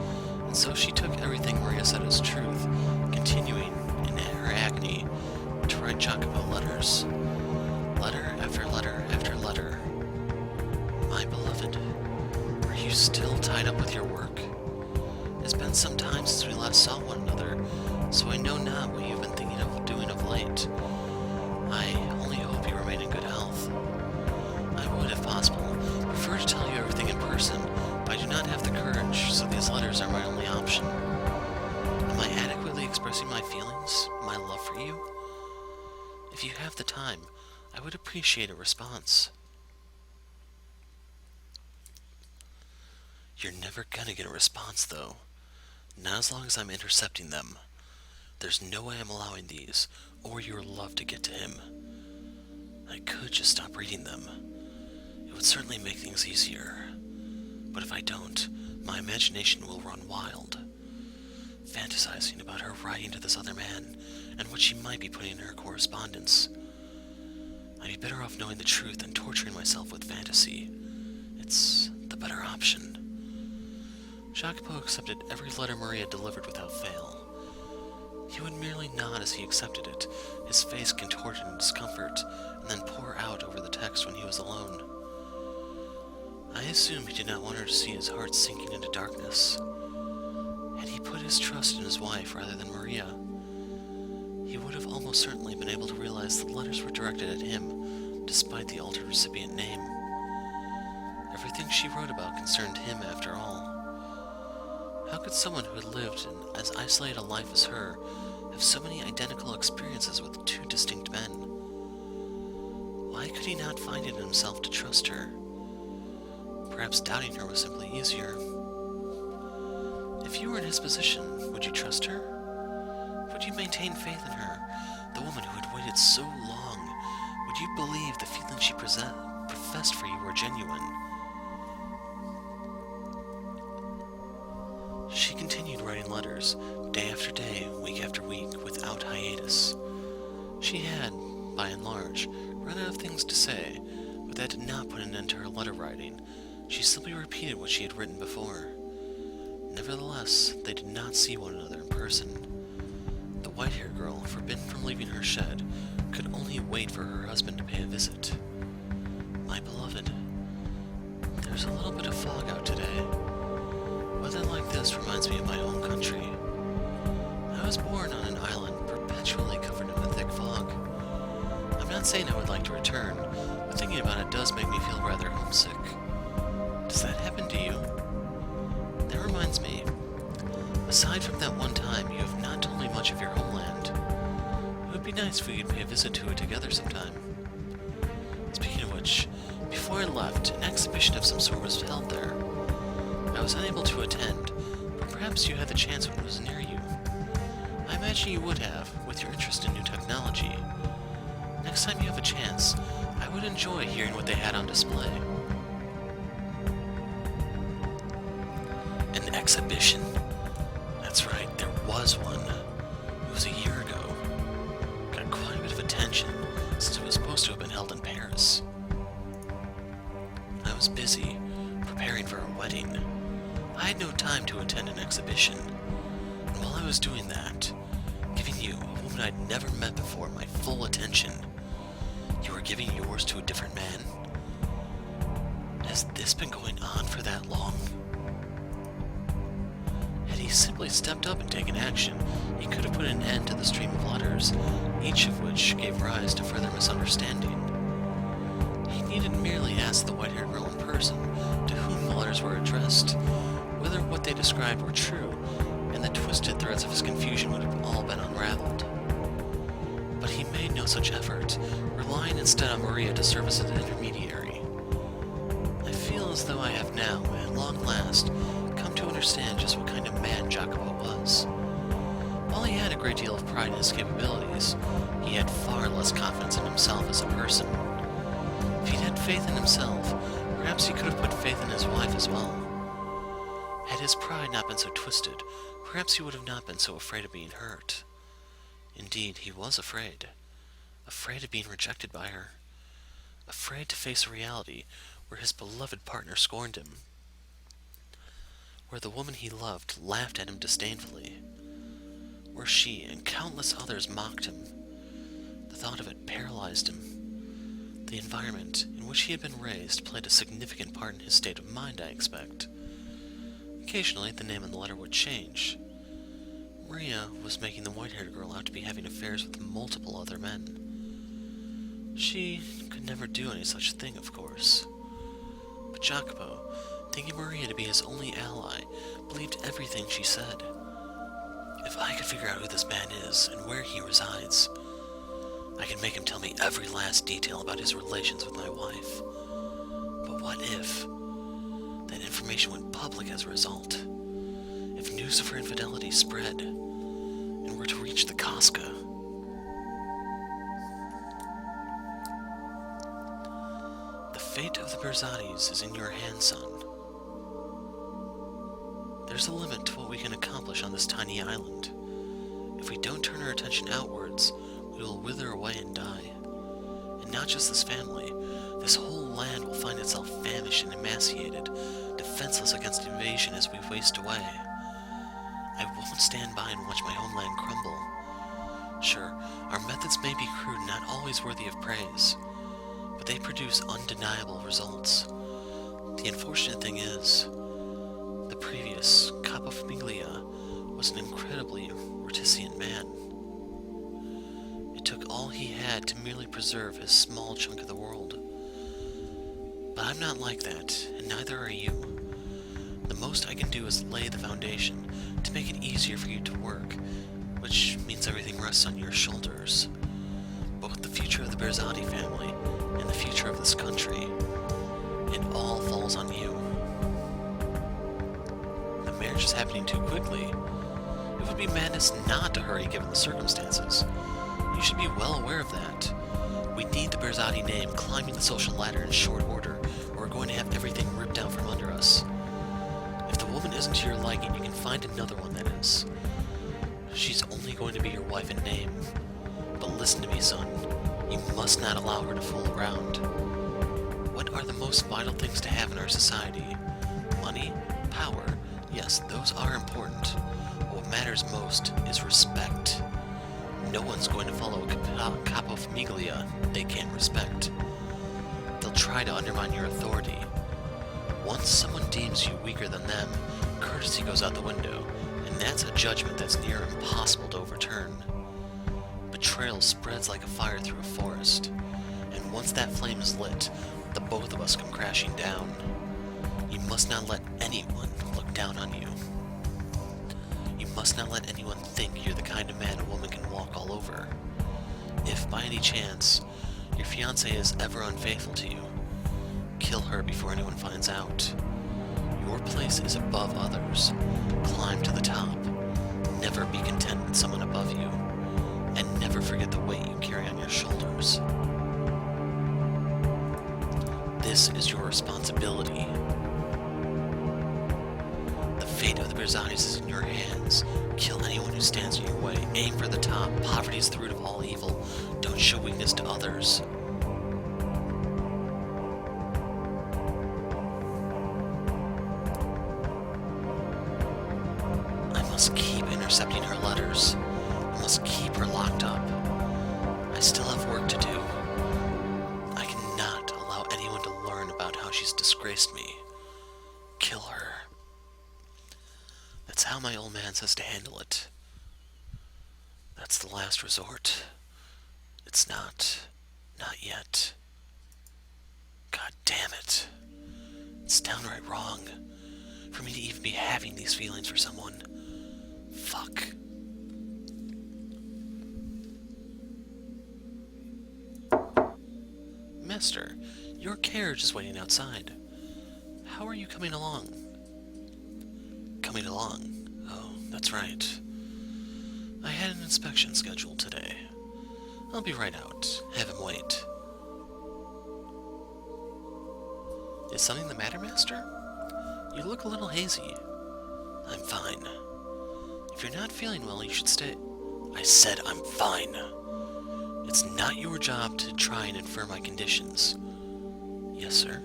and so she took everything Maria said as truth, continuing, in her agony, to write Jacopo letters. Letter after letter after letter. My beloved, are you still tied up with your work? It's been some time since we last saw one another, so I know not what you've been thinking of doing of late. I only hope you remain in good health. I would, if possible, prefer to tell you everything in person, but I do not have the courage, so these letters are my only option. Am I adequately expressing my feelings, my love for you? If you have the time, I would appreciate a response. You're never gonna get a response, though. Not as long as I'm intercepting them. There's no way I'm allowing these, or your love to get to him. I could just stop reading them. It would certainly make things easier. But if I don't, my imagination will run wild, fantasizing about her writing to this other man, and what she might be putting in her correspondence. I'd be better off knowing the truth than torturing myself with fantasy. It's the better option. Jacopo accepted every letter Maria delivered without fail. He would merely nod as he accepted it, his face contorted in discomfort, and then pour out over the text when he was alone. I assume he did not want her to see his heart sinking into darkness. Had he put his trust in his wife rather than Maria, he would have almost certainly been able to realize the letters were directed at him, despite the altered recipient name. Everything she wrote about concerned him, after all. How could someone who had lived in as isolated a life as her have so many identical experiences with two distinct men? Why could he not find it in himself to trust her? Perhaps doubting her was simply easier. If you were in his position, would you trust her? Would you maintain faith in her, the woman who had waited so long? Would you believe the feelings she professed for you were genuine? She continued writing letters, day after day, week after week, without hiatus. She had, by and large, ran out of things to say, but that did not put an end to her letter writing. She simply repeated what she had written before. Nevertheless, they did not see one another in person. The white-haired girl, forbidden from leaving her shed, could only wait for her husband to pay a visit. My beloved, there's a little bit of fog out today. Weather like this reminds me of my home country. I was born on an island perpetually covered in a thick fog. I'm not saying I would like to return, but thinking about it does make me feel rather homesick. Does that happen to you? That reminds me, aside from that one time, you have not told me much of your homeland. It would be nice if we could pay a visit to it together sometime. Speaking of which, before I left, an exhibition of some sort was held there. I was unable to attend, but perhaps you had the chance when it was near you. I imagine you would have, with your interest in new technology. Next time you have a chance, I would enjoy hearing what they had on display. An exhibition? That's right, there was one. It was a year ago. Got quite a bit of attention, since it was supposed to have been held in Paris. I was busy, preparing for a wedding. I had no time to attend an exhibition. And while I was doing that, giving you, a woman I'd never met before, my full attention, you were giving yours to a different man? Has this been going on for that long? Had he simply stepped up and taken action, he could have put an end to the stream of letters, each of which gave rise to further misunderstanding. He needed merely ask the white-haired girl in person, to whom the letters were addressed, whether what they described were true, and the twisted threads of his confusion would have all been unraveled. But he made no such effort, relying instead on Maria to serve as an intermediary. I feel as though I have now, at long last, come to understand just what kind of man Jacopo was. While he had a great deal of pride in his capabilities, he had far less confidence in himself as a person. If he'd had faith in himself, perhaps he could have put faith in his wife as well. Had his pride not been so twisted, perhaps he would have not been so afraid of being hurt. Indeed, he was afraid. Afraid of being rejected by her. Afraid to face a reality where his beloved partner scorned him. Where the woman he loved laughed at him disdainfully. Where she and countless others mocked him. The thought of it paralyzed him. The environment in which he had been raised played a significant part in his state of mind, I expect. Occasionally, the name on the letter would change. Maria was making the white-haired girl out to be having affairs with multiple other men. She could never do any such thing, of course. But Jacopo, thinking Maria to be his only ally, believed everything she said. If I could figure out who this man is and where he resides, I could make him tell me every last detail about his relations with my wife. But what if that information went public as a result? If news of her infidelity spread and were to reach the Casca? The fate of the Bersatis is in your hands, son. There's a limit to what we can accomplish on this tiny island. If we don't turn our attention outwards, we will wither away and die. And not just this family, this whole land will find itself famished and emaciated, defenseless against invasion as we waste away. I won't stand by and watch my homeland crumble. Sure, our methods may be crude and not always worthy of praise, but they produce undeniable results. The unfortunate thing is, the previous Capo Famiglia was an incredibly reticent man. It took all he had to merely preserve his small chunk of the world. But I'm not like that, and neither are you. The most I can do is lay the foundation to make it easier for you to work, which means everything rests on your shoulders. Both the future of the Berzati family and the future of this country, it all falls on you. The marriage is happening too quickly. It would be madness not to hurry given the circumstances. You should be well aware of that. We need the Berzati name climbing the social ladder in short order, or we're going to have everything ripped out from under us. If the woman isn't to your liking, you can find another one that is. She's only going to be your wife in name. But listen to me, son. You must not allow her to fool around. What are the most vital things to have in our society? Money, power, yes, those are important. But what matters most is respect. No one's going to follow a capo famiglia they can't respect. They'll try to undermine your authority. Once someone deems you weaker than them, courtesy goes out the window, and that's a judgment that's near impossible to overturn. Betrayal spreads like a fire through a forest, and once that flame is lit, the both of us come crashing down. You must not let anyone look down on you. You must not let anyone think you're the kind of man a woman can walk all over. If by any chance your fiancée is ever unfaithful to you, kill her before anyone finds out. Your place is above others. Climb to the top. Never be content with someone above you. And never forget the weight you carry on your shoulders. This is your responsibility. The fate of the Berzanis is in your hands. Kill anyone who stands in your way. Aim for the top. Poverty is the root of all evil. Don't show weakness to others. I must keep intercepting her letters. I must keep her locked up. I still have work to do. I cannot allow anyone to learn about how she's disgraced me. Kill her. That's how my old man says to handle it. That's the last resort. It's not. Not yet. God damn it. It's downright wrong for me to even be having these feelings for someone. Fuck. Master, your carriage is waiting outside. How are you coming along? Coming along? Oh, that's right. I had an inspection scheduled today. I'll be right out. Have him wait. Is something the matter, Master? You look a little hazy. I'm fine. If you're not feeling well, you should stay. I said I'm fine. It's not your job to try and infer my conditions. Yes, sir.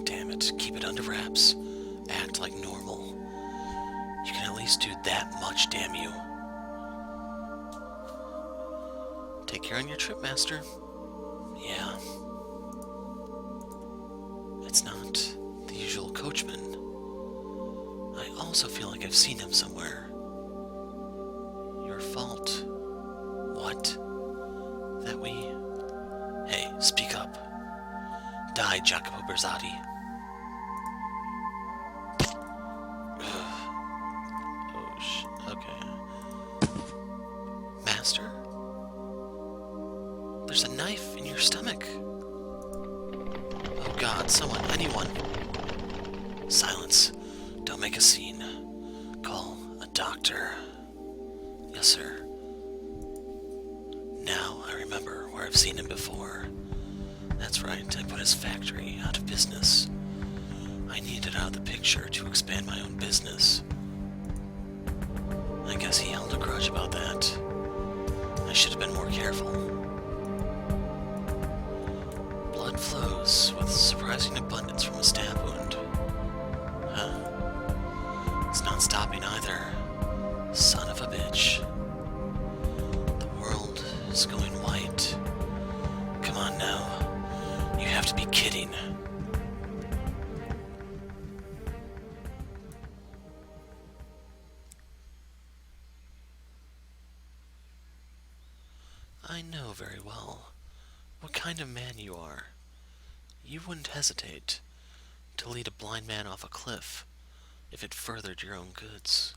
Damn it, keep it under wraps. Act like normal. You can at least do that much, damn you. Take care on your trip, Master. Yeah. It's not the usual coachman. I also feel like I've seen him somewhere. Your fault. What? That we... Hey, speak up. Die, Jacopo Berzati. Oh, okay. Master? There's a knife in your stomach. Oh God, someone, anyone. Silence. Don't make a scene. Call a doctor. Yes, sir. Now I remember where I've seen him before. That's right, I put his factory out of business. I needed out of the picture to expand my own business. I guess he held a grudge about that. I should have been more careful. Blood flows with surprising abundance from a stab wound. Huh? It's not stopping either. Son of a bitch. The world is going white. Come on now. You have to be kidding. I know very well what kind of man you are. You wouldn't hesitate to lead a blind man off a cliff if it furthered your own goods.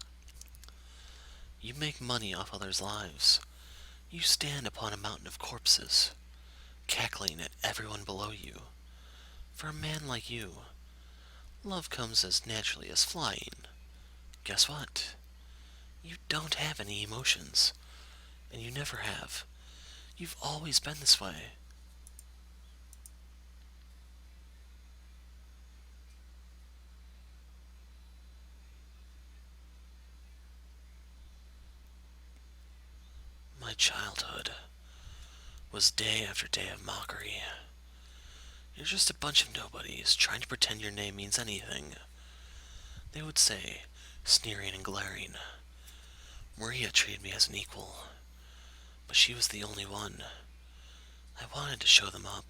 You make money off others' lives. You stand upon a mountain of corpses, cackling at everyone below you. For a man like you, love comes as naturally as flying. Guess what? You don't have any emotions, and you never have. You've always been this way. My childhood. was day after day of mockery. You're just a bunch of nobodies trying to pretend your name means anything, they would say, sneering and glaring. Maria treated me as an equal, but she was the only one. I wanted to show them up,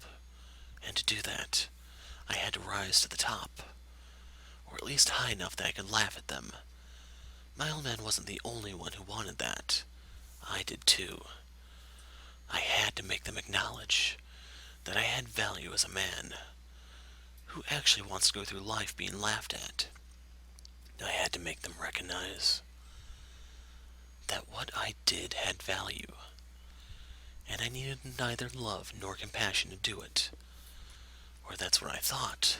and to do that, I had to rise to the top, or at least high enough that I could laugh at them. My old man wasn't the only one who wanted that. I did too. I had to make them acknowledge that I had value as a man. Who actually wants to go through life being laughed at? I had to make them recognize that what I did had value, and I needed neither love nor compassion to do it. Or that's what I thought.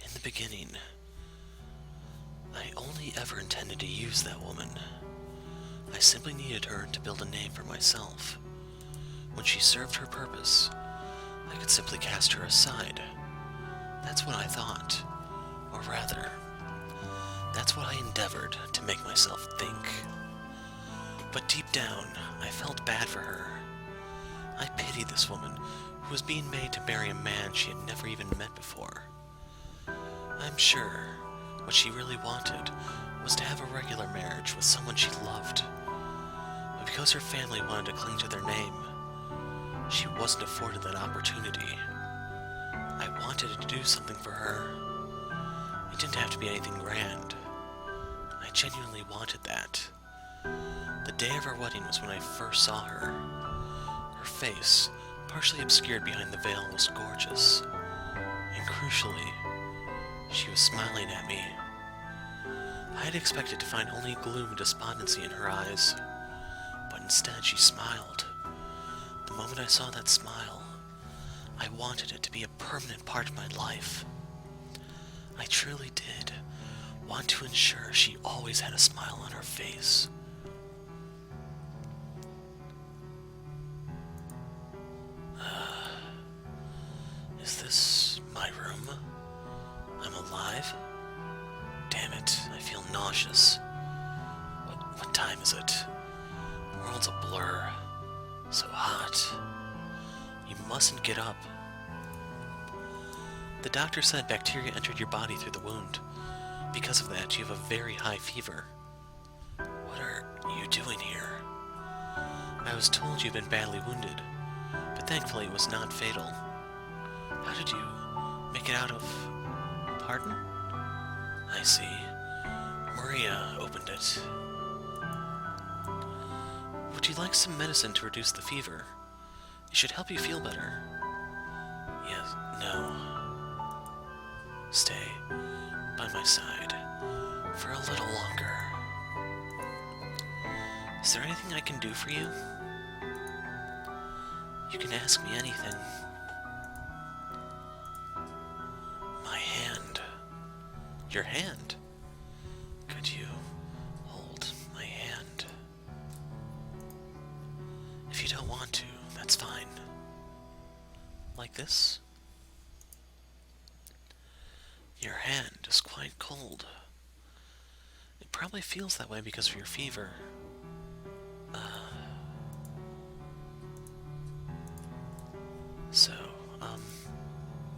In the beginning, I only ever intended to use that woman. I simply needed her to build a name for myself. When she served her purpose, I could simply cast her aside. That's what I thought. Or rather, that's what I endeavored to make myself think. But deep down, I felt bad for her. I pitied this woman who was being made to marry a man she had never even met before. I'm sure what she really wanted was to have a regular marriage with someone she loved. But because her family wanted to cling to their name, she wasn't afforded that opportunity. I wanted to do something for her. It didn't have to be anything grand. I genuinely wanted that. The day of our wedding was when I first saw her. Her face, partially obscured behind the veil, was gorgeous. And crucially, she was smiling at me. I had expected to find only gloom and despondency in her eyes, but instead she smiled. The moment I saw that smile, I wanted it to be a permanent part of my life. I truly did want to ensure she always had a smile on her face. Is this my room? I'm alive? Damn it, I feel nauseous. What time is it? The world's a blur. So hot. You mustn't get up. The doctor said bacteria entered your body through the wound. Because of that, you have a very high fever. What are you doing here? I was told you'd been badly wounded, but thankfully it was not fatal. How did you make it out of... Pardon? I see. Maria opened it. Would you like some medicine to reduce the fever? It should help you feel better. Yes, no. Stay by my side for a little longer. Is there anything I can do for you? You can ask me anything. My hand. Your hand? Could you hold my hand? If you don't want to, that's fine. Like this? Your hand is quite cold. It probably feels that way because of your fever.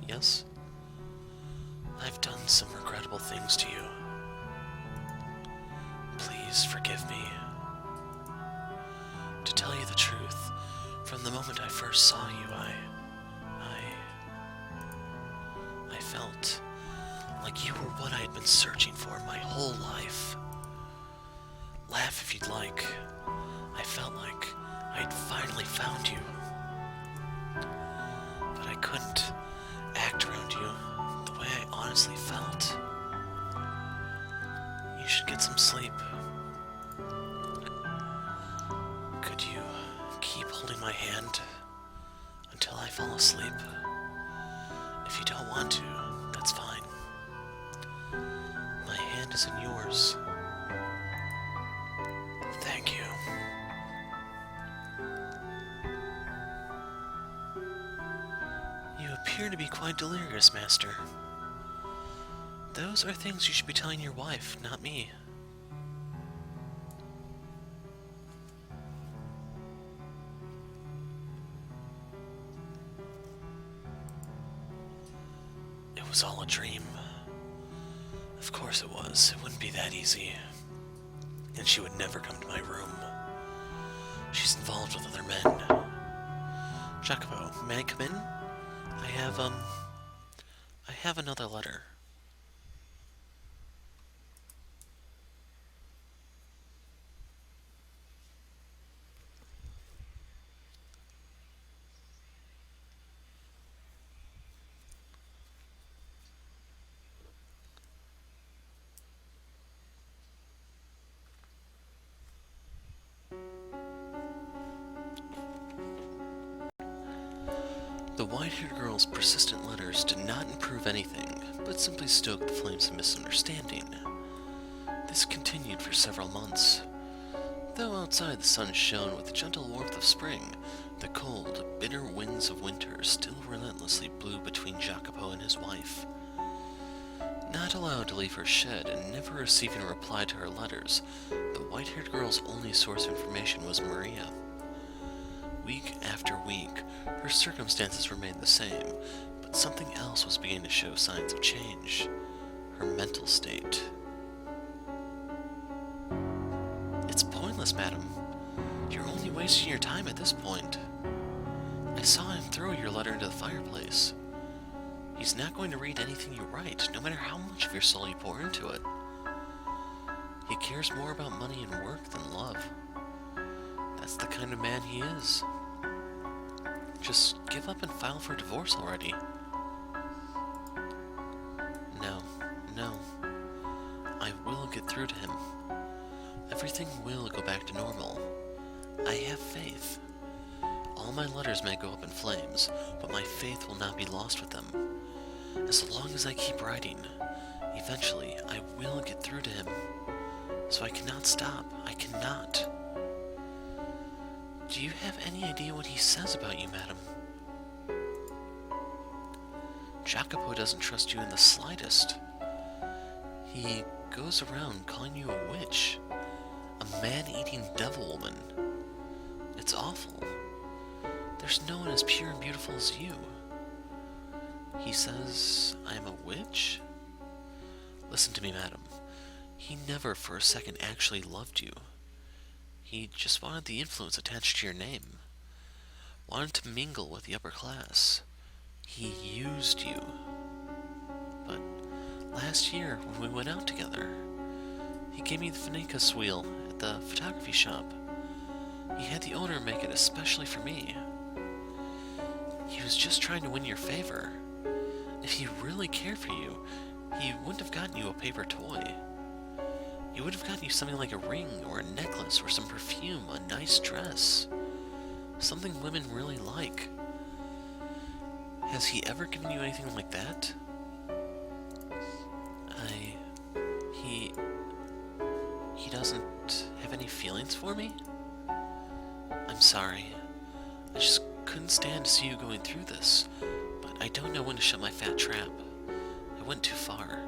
Yes? I've done some regrettable things to you. Please forgive me. To tell you the truth, from the moment I first saw you, I felt like you were what I had been searching for my whole life. Laugh if you'd like. I felt like I had finally found you. But I couldn't act around you the way I honestly felt. You should get some sleep. Could you keep holding my hand until I fall asleep? If you don't want to, that's fine. My hand is in yours. Thank you. You appear to be quite delirious, Master. Those are things you should be telling your wife, not me. was all a dream. Of course it was. It wouldn't be that easy. And she would never come to my room. She's involved with other men. Jacopo, may I come in? I have another letter. The white-haired girl's persistent letters did not improve anything, but simply stoked the flames of misunderstanding. This continued for several months. Though outside the sun shone with the gentle warmth of spring, the cold, bitter winds of winter still relentlessly blew between Jacopo and his wife. Not allowed to leave her shed and never receiving a reply to her letters, the white-haired girl's only source of information was Maria. Week after week, her circumstances remained the same, but something else was beginning to show signs of change. Her mental state. It's pointless, madam. You're only wasting your time at this point. I saw him throw your letter into the fireplace. He's not going to read anything you write, no matter how much of your soul you pour into it. He cares more about money and work than love. That's the kind of man he is. Just give up and file for divorce already. No. I will get through to him. Everything will go back to normal. I have faith. All my letters may go up in flames, but my faith will not be lost with them. As long as I keep writing, eventually I will get through to him. So I cannot stop. I cannot. Do you have any idea what he says about you, madam? Jacopo doesn't trust you in the slightest. He goes around calling you a witch, a man-eating devil woman. It's awful. There's no one as pure and beautiful as you. He says I'm a witch? Listen to me, madam. He never for a second actually loved you. He just wanted the influence attached to your name. Wanted to mingle with the upper class. He used you. But last year, when we went out together, he gave me the Finicus wheel at the photography shop. He had the owner make it especially for me. He was just trying to win your favor. If he really cared for you, he wouldn't have gotten you a paper toy. He would have gotten you something like a ring or a necklace or some perfume, a nice dress. Something women really like. Has he ever given you anything like that? He doesn't have any feelings for me? I'm sorry. I just couldn't stand to see you going through this, but I don't know when to shut my fat trap. I went too far.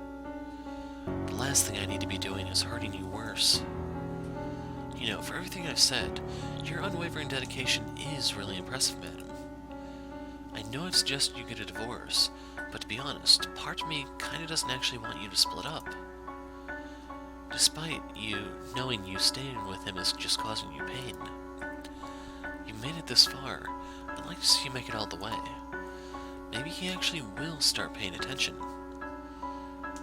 The last thing I need to be doing is hurting you worse. You know, for everything I've said, your unwavering dedication is really impressive, madam. I know I've suggested you get a divorce, but to be honest, part of me kinda doesn't actually want you to split up. Despite you knowing you staying with him is just causing you pain. You made it this far. I'd like to see you make it all the way. Maybe he actually will start paying attention.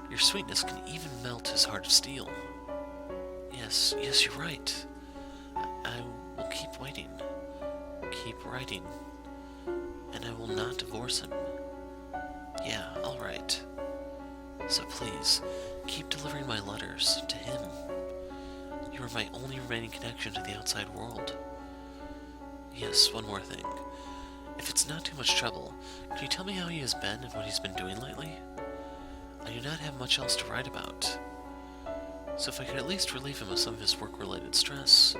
Your sweetness can even melt his heart of steel. Yes, you're right. I will keep waiting, keep writing, and I will not divorce him. Yeah, alright. So please, keep delivering my letters to him. You are my only remaining connection to the outside world. Yes, one more thing. If it's not too much trouble, can you tell me how he has been and what he's been doing lately? I do not have much else to write about. So if I could at least relieve him of some of his work-related stress.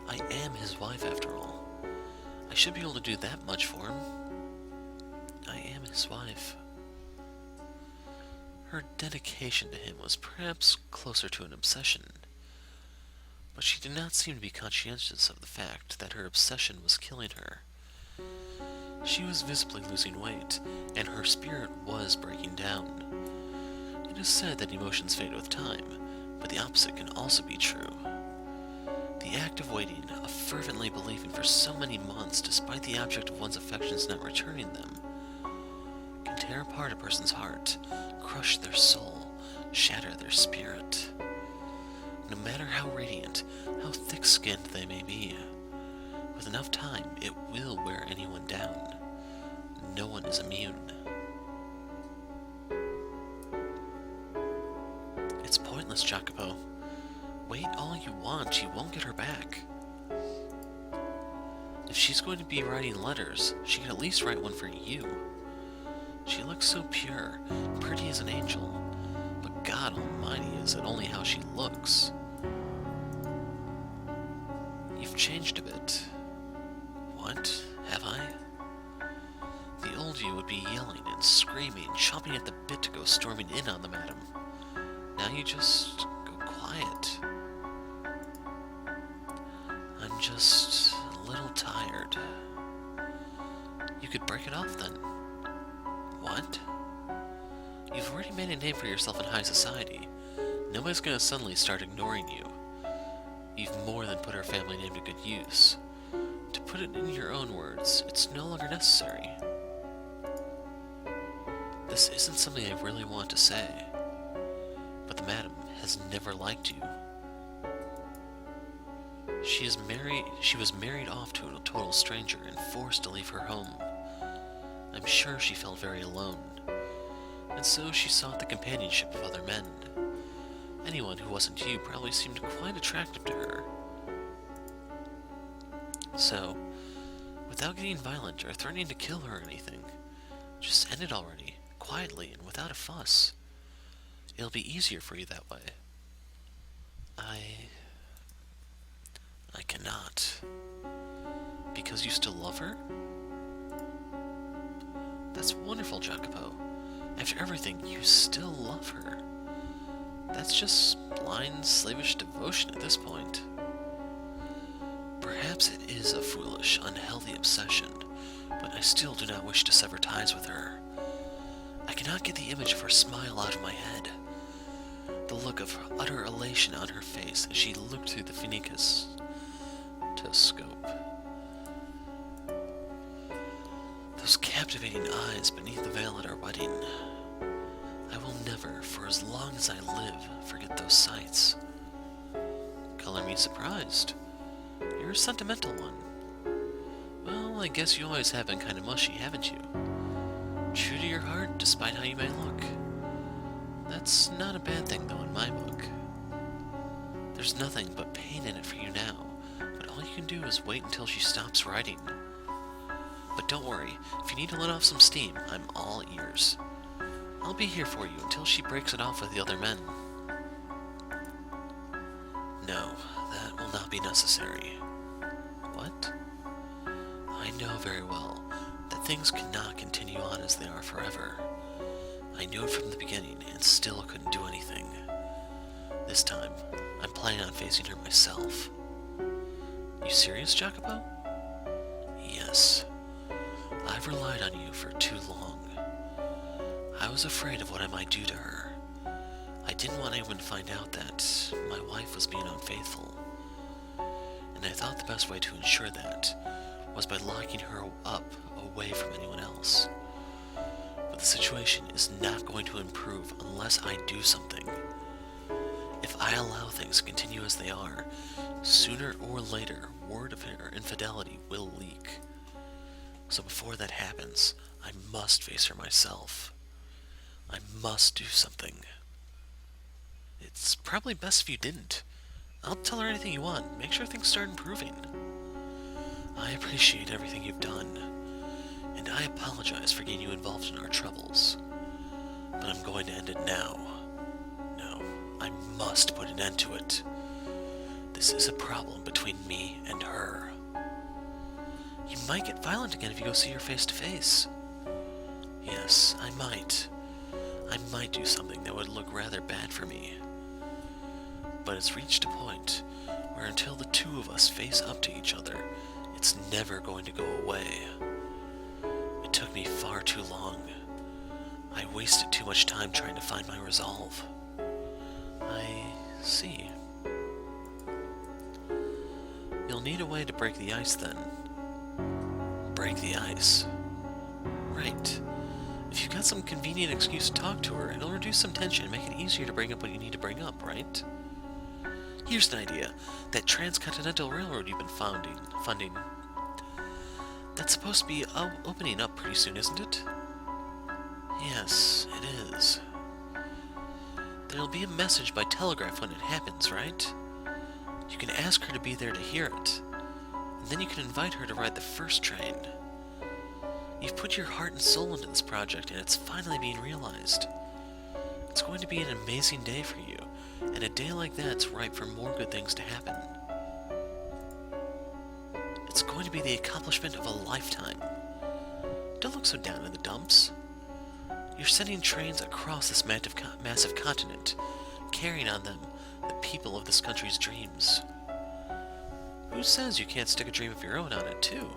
I am his wife, after all. I should be able to do that much for him. I am his wife. Her dedication to him was perhaps closer to an obsession, but she did not seem to be conscientious of the fact that her obsession was killing her. She was visibly losing weight, and her spirit was breaking down. It is said that emotions fade with time, but the opposite can also be true. The act of waiting, of fervently believing for so many months despite the object of one's affections not returning them, can tear apart a person's heart, crush their soul, shatter their spirit. No matter how radiant, how thick-skinned they may be, with enough time, it will wear anyone down. No one is immune. It's pointless, Jacopo. Wait all you want, you won't get her back. If she's going to be writing letters, she can at least write one for you. She looks so pure, pretty as an angel, but God Almighty, is it only how she looks? You've changed a bit. What? Have I? The old you would be yelling and screaming, chomping at the bit to go storming in on the madam. Now you just go quiet. I'm just a little tired. You could break it off then. What? You've already made a name for yourself in high society. Nobody's gonna suddenly start ignoring you. You've more than put her family name to good use. To put it in your own words, it's no longer necessary. This isn't something I really want to say, but the madam has never liked you. She was married off to a total stranger and forced to leave her home. I'm sure she felt very alone, and so she sought the companionship of other men. Anyone who wasn't you probably seemed quite attractive to her. So, without getting violent or threatening to kill her or anything, just end it already, quietly and without a fuss. It'll be easier for you that way. I cannot. Because you still love her? That's wonderful, Jacopo. After everything, you still love her. That's just blind, slavish devotion at this point. Perhaps it is a foolish, unhealthy obsession, but I still do not wish to sever ties with her. I cannot get the image of her smile out of my head. The look of utter elation on her face as she looked through the phoenicus scope. Those captivating eyes beneath the veil at our wedding. I will never, for as long as I live, forget those sights. Color me surprised. You're a sentimental one. Well, I guess you always have been kind of mushy, haven't you? True to your heart, despite how you may look. That's not a bad thing, though, in my book. There's nothing but pain in it for you now, but all you can do is wait until she stops writing. But don't worry, if you need to let off some steam, I'm all ears. I'll be here for you until she breaks it off with the other men. No, that will not be necessary. What? I know very well that things cannot continue on as they are forever. I knew it from the beginning and still couldn't do anything. This time, I'm planning on facing her myself. You serious, Jacopo? Yes. I've relied on you for too long. I was afraid of what I might do to her. I didn't want anyone to find out that my wife was being unfaithful. And I thought the best way to ensure that was by locking her up away from anyone else. But the situation is not going to improve unless I do something. If I allow things to continue as they are, sooner or later, word of her infidelity will leak. So before that happens, I must face her myself. I must do something. It's probably best if you didn't. I'll tell her anything you want. Make sure things start improving. I appreciate everything you've done, and I apologize for getting you involved in our troubles. But I'm going to end it now. No, I must put an end to it. This is a problem between me and her. You might get violent again if you go see her face to face. Yes, I might. I might do something that would look rather bad for me. But it's reached a point where until the two of us face up to each other, it's never going to go away. It took me far too long. I wasted too much time trying to find my resolve. I see. You'll need a way to break the ice then. Break the ice. Right. If you've got some convenient excuse to talk to her, it'll reduce some tension and make it easier to bring up what you need to bring up, right? Here's an idea. That transcontinental railroad you've been funding. That's supposed to be opening up pretty soon, isn't it? Yes, it is. There'll be a message by telegraph when it happens, right? You can ask her to be there to hear it, and then you can invite her to ride the first train. You've put your heart and soul into this project, and it's finally being realized. It's going to be an amazing day for you, and a day like that's ripe for more good things to happen. It's going to be the accomplishment of a lifetime. Don't look so down in the dumps. You're sending trains across this massive continent, carrying on them the people of this country's dreams. Who says you can't stick a dream of your own on it, too?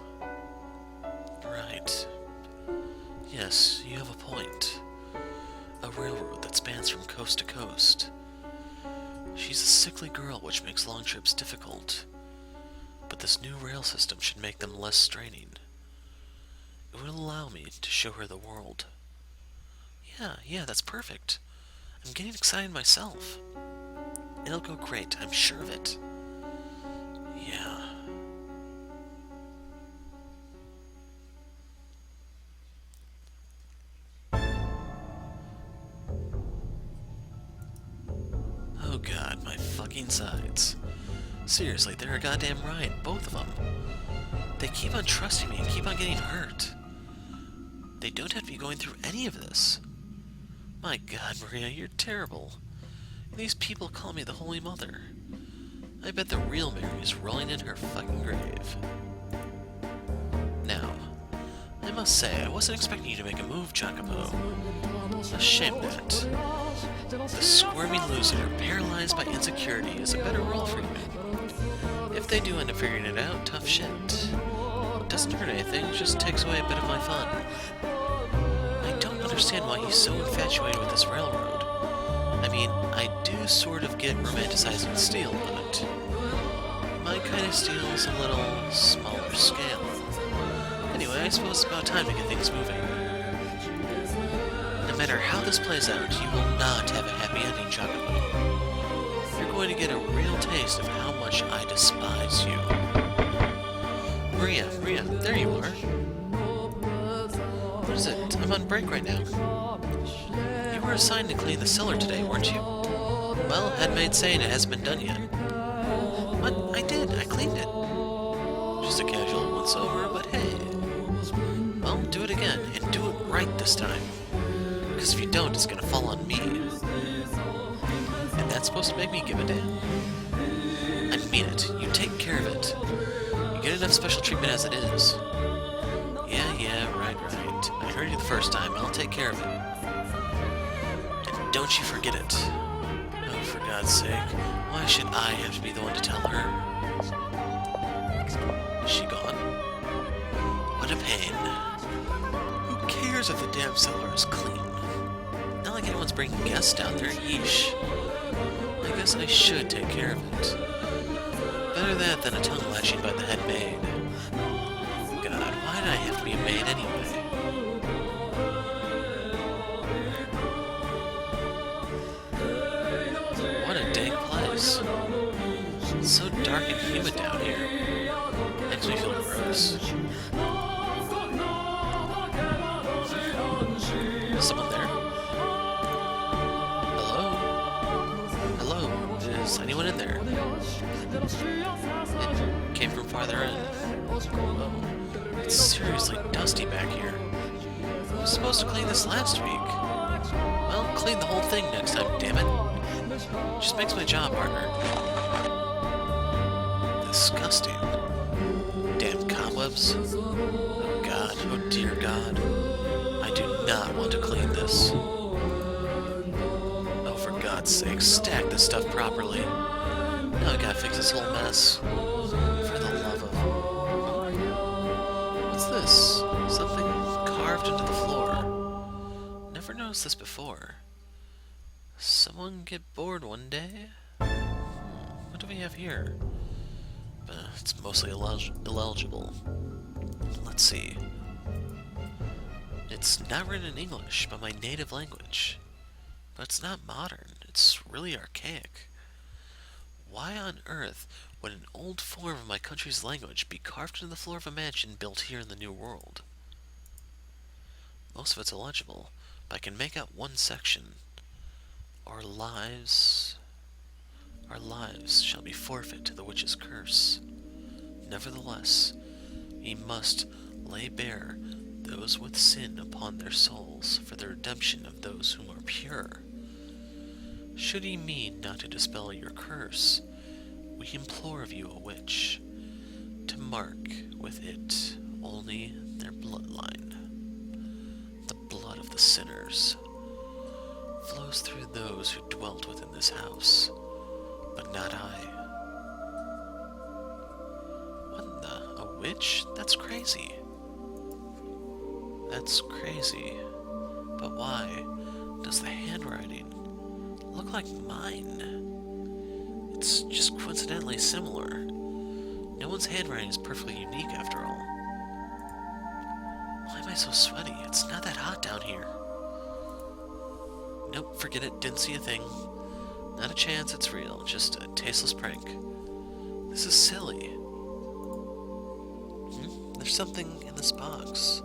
Right. Yes, you have a point. A railroad that spans from coast to coast. She's a sickly girl, which makes long trips difficult. But this new rail system should make them less straining. It will allow me to show her the world. Yeah, that's perfect. I'm getting excited myself. It'll go great, I'm sure of it. Yeah. Oh god, my fucking sides. Seriously, they're a goddamn riot, both of them. They keep on trusting me and keep on getting hurt. They don't have to be going through any of this. My god, Maria, you're terrible. These people call me the Holy Mother. I bet the real Mary is rolling in her fucking grave. Now, I must say, I wasn't expecting you to make a move, Jacopo. A shame that. The squirming loser, paralyzed by insecurity, is a better role for you. If they do end up figuring it out, tough shit. Doesn't hurt anything, just takes away a bit of my fun. I don't understand why he's so infatuated with this railroad. I mean, I do sort of get romanticizing steel, but my kind of steel is a little smaller scale. Anyway, I suppose it's about time to get things moving. No matter how this plays out, you will not have a happy ending, Jacopo. You're going to get a real taste of how much I despise you. Maria, there you are. What is it? I'm on break right now. You were assigned to clean the cellar today, weren't you? Well, headmaid's saying it hasn't been done yet. What? I did. I cleaned it. Just a casual once-over, but hey. Well, do it again, and do it right this time. Because if you don't, it's gonna fall on me. And that's supposed to make me give a damn? I mean it. You take care of it. You get enough special treatment as it is. Yeah, right. I heard you the first time. I'll take care of it. And don't you forget it. Oh, for God's sake. Why should I have to be the one to tell her? Is she gone? What a pain. Who cares if the damn cellar is clean? Not like anyone's bringing guests down there, yeesh. I guess I should take care of it. Better that than a tongue lashing by the head maid. God, why did I have to be a maid anyway? What a dank place. It's so dark and humid down here. Makes me feel gross. Is someone there? Hello? Is anyone in there? It came from farther in. Oh, it's seriously dusty back here. I was supposed to clean this last week. Well, clean the whole thing next time, damn it. Just makes my job harder. Disgusting. Damn cobwebs. Oh God, oh dear God. I do not want to clean this. Oh, for God's sake, stack this stuff properly. Now I gotta fix this whole mess. For the love of... What's this? Something noticed this before. Someone get bored one day? What do we have here? It's mostly illegible. Let's see. It's not written in English, but my native language. But it's not modern. It's really archaic. Why on earth would an old form of my country's language be carved into the floor of a mansion built here in the New World? Most of it's illegible, but I can make out one section. Our lives shall be forfeit to the witch's curse. Nevertheless, ye must lay bare those with sin upon their souls for the redemption of those whom are pure. Should ye mean not to dispel your curse, we implore of you a witch, to mark with it only their bloodline. The blood of the sinners flows through those who dwelt within this house, but not I. What the? A witch? That's crazy. That's crazy. But why does the handwriting look like mine? It's just coincidentally similar. No one's handwriting is perfectly unique after all. Why am I so sweaty? It's not that hot down here. Nope, forget it. Didn't see a thing. Not a chance it's real. Just a tasteless prank. This is silly. There's something in this box.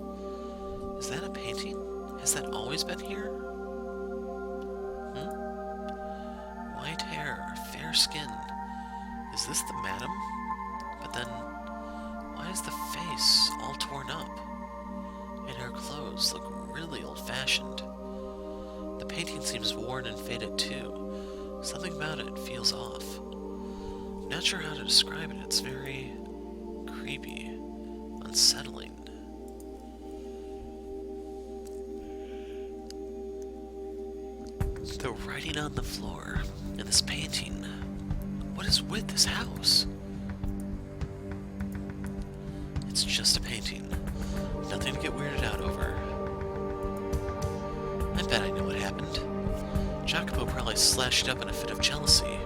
Is that a painting? Has that always been here? White hair, fair skin. Is this the madam? But then, why is the face all torn up? And her clothes look really old-fashioned. The painting seems worn and faded too. Something about it feels off. I'm not sure how to describe it. It's very creepy, unsettling. The writing on the floor and this painting. What is with this house? It's just a painting. Nothing to get weirded out over. I bet I know what happened. Jacopo probably slashed up in a fit of jealousy.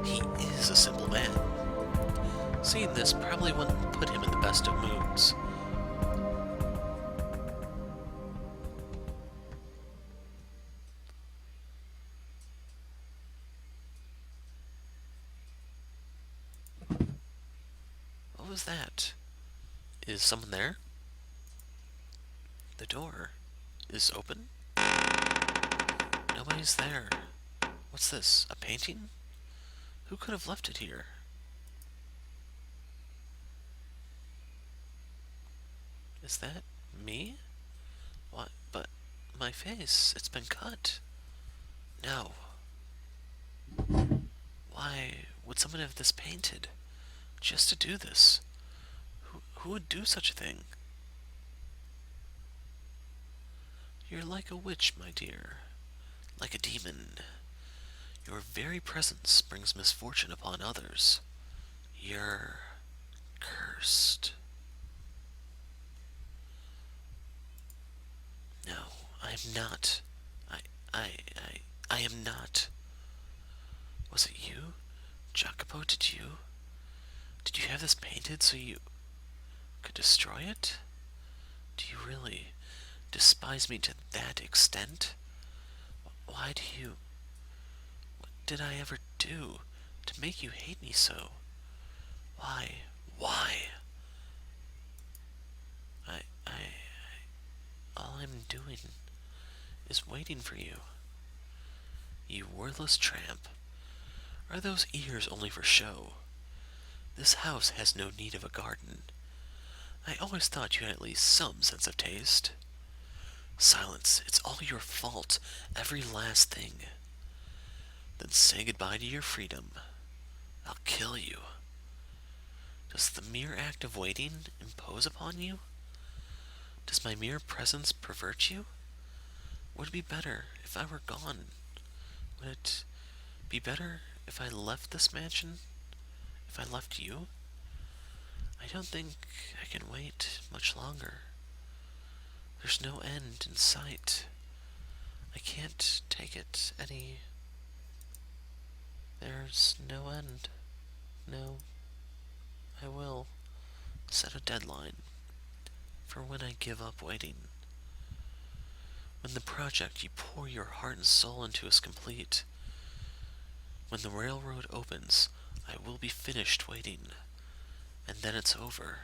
He is a simple man. Seeing this probably wouldn't put him in the best of moods. What was that? Is someone there? The door is open. Nobody's there. What's this? A painting? Who could have left it here? Is that me? What? But my face, it's been cut. No. Why would someone have this painted? Just to do this? Who would do such a thing? You're like a witch, my dear. Like a demon. Your very presence brings misfortune upon others. You're cursed. No, I am not. I am not. Was it you? Jacopo, did you have this painted so you could destroy it? Do you really despise me to that extent? Why do you... What did I ever do to make you hate me so? Why? All I'm doing is waiting for you. You worthless tramp. Are those ears only for show? This house has no need of a garden. I always thought you had at least some sense of taste. Silence, it's all your fault, every last thing. Then say goodbye to your freedom. I'll kill you. Does the mere act of waiting impose upon you? Does my mere presence pervert you? Would it be better if I were gone? Would it be better if I left this mansion? If I left you? I don't think I can wait much longer. There's no end in sight. I can't take it any. There's no end. No, I will set a deadline for when I give up waiting. When the project you pour your heart and soul into is complete, when the railroad opens, I will be finished waiting, and then it's over.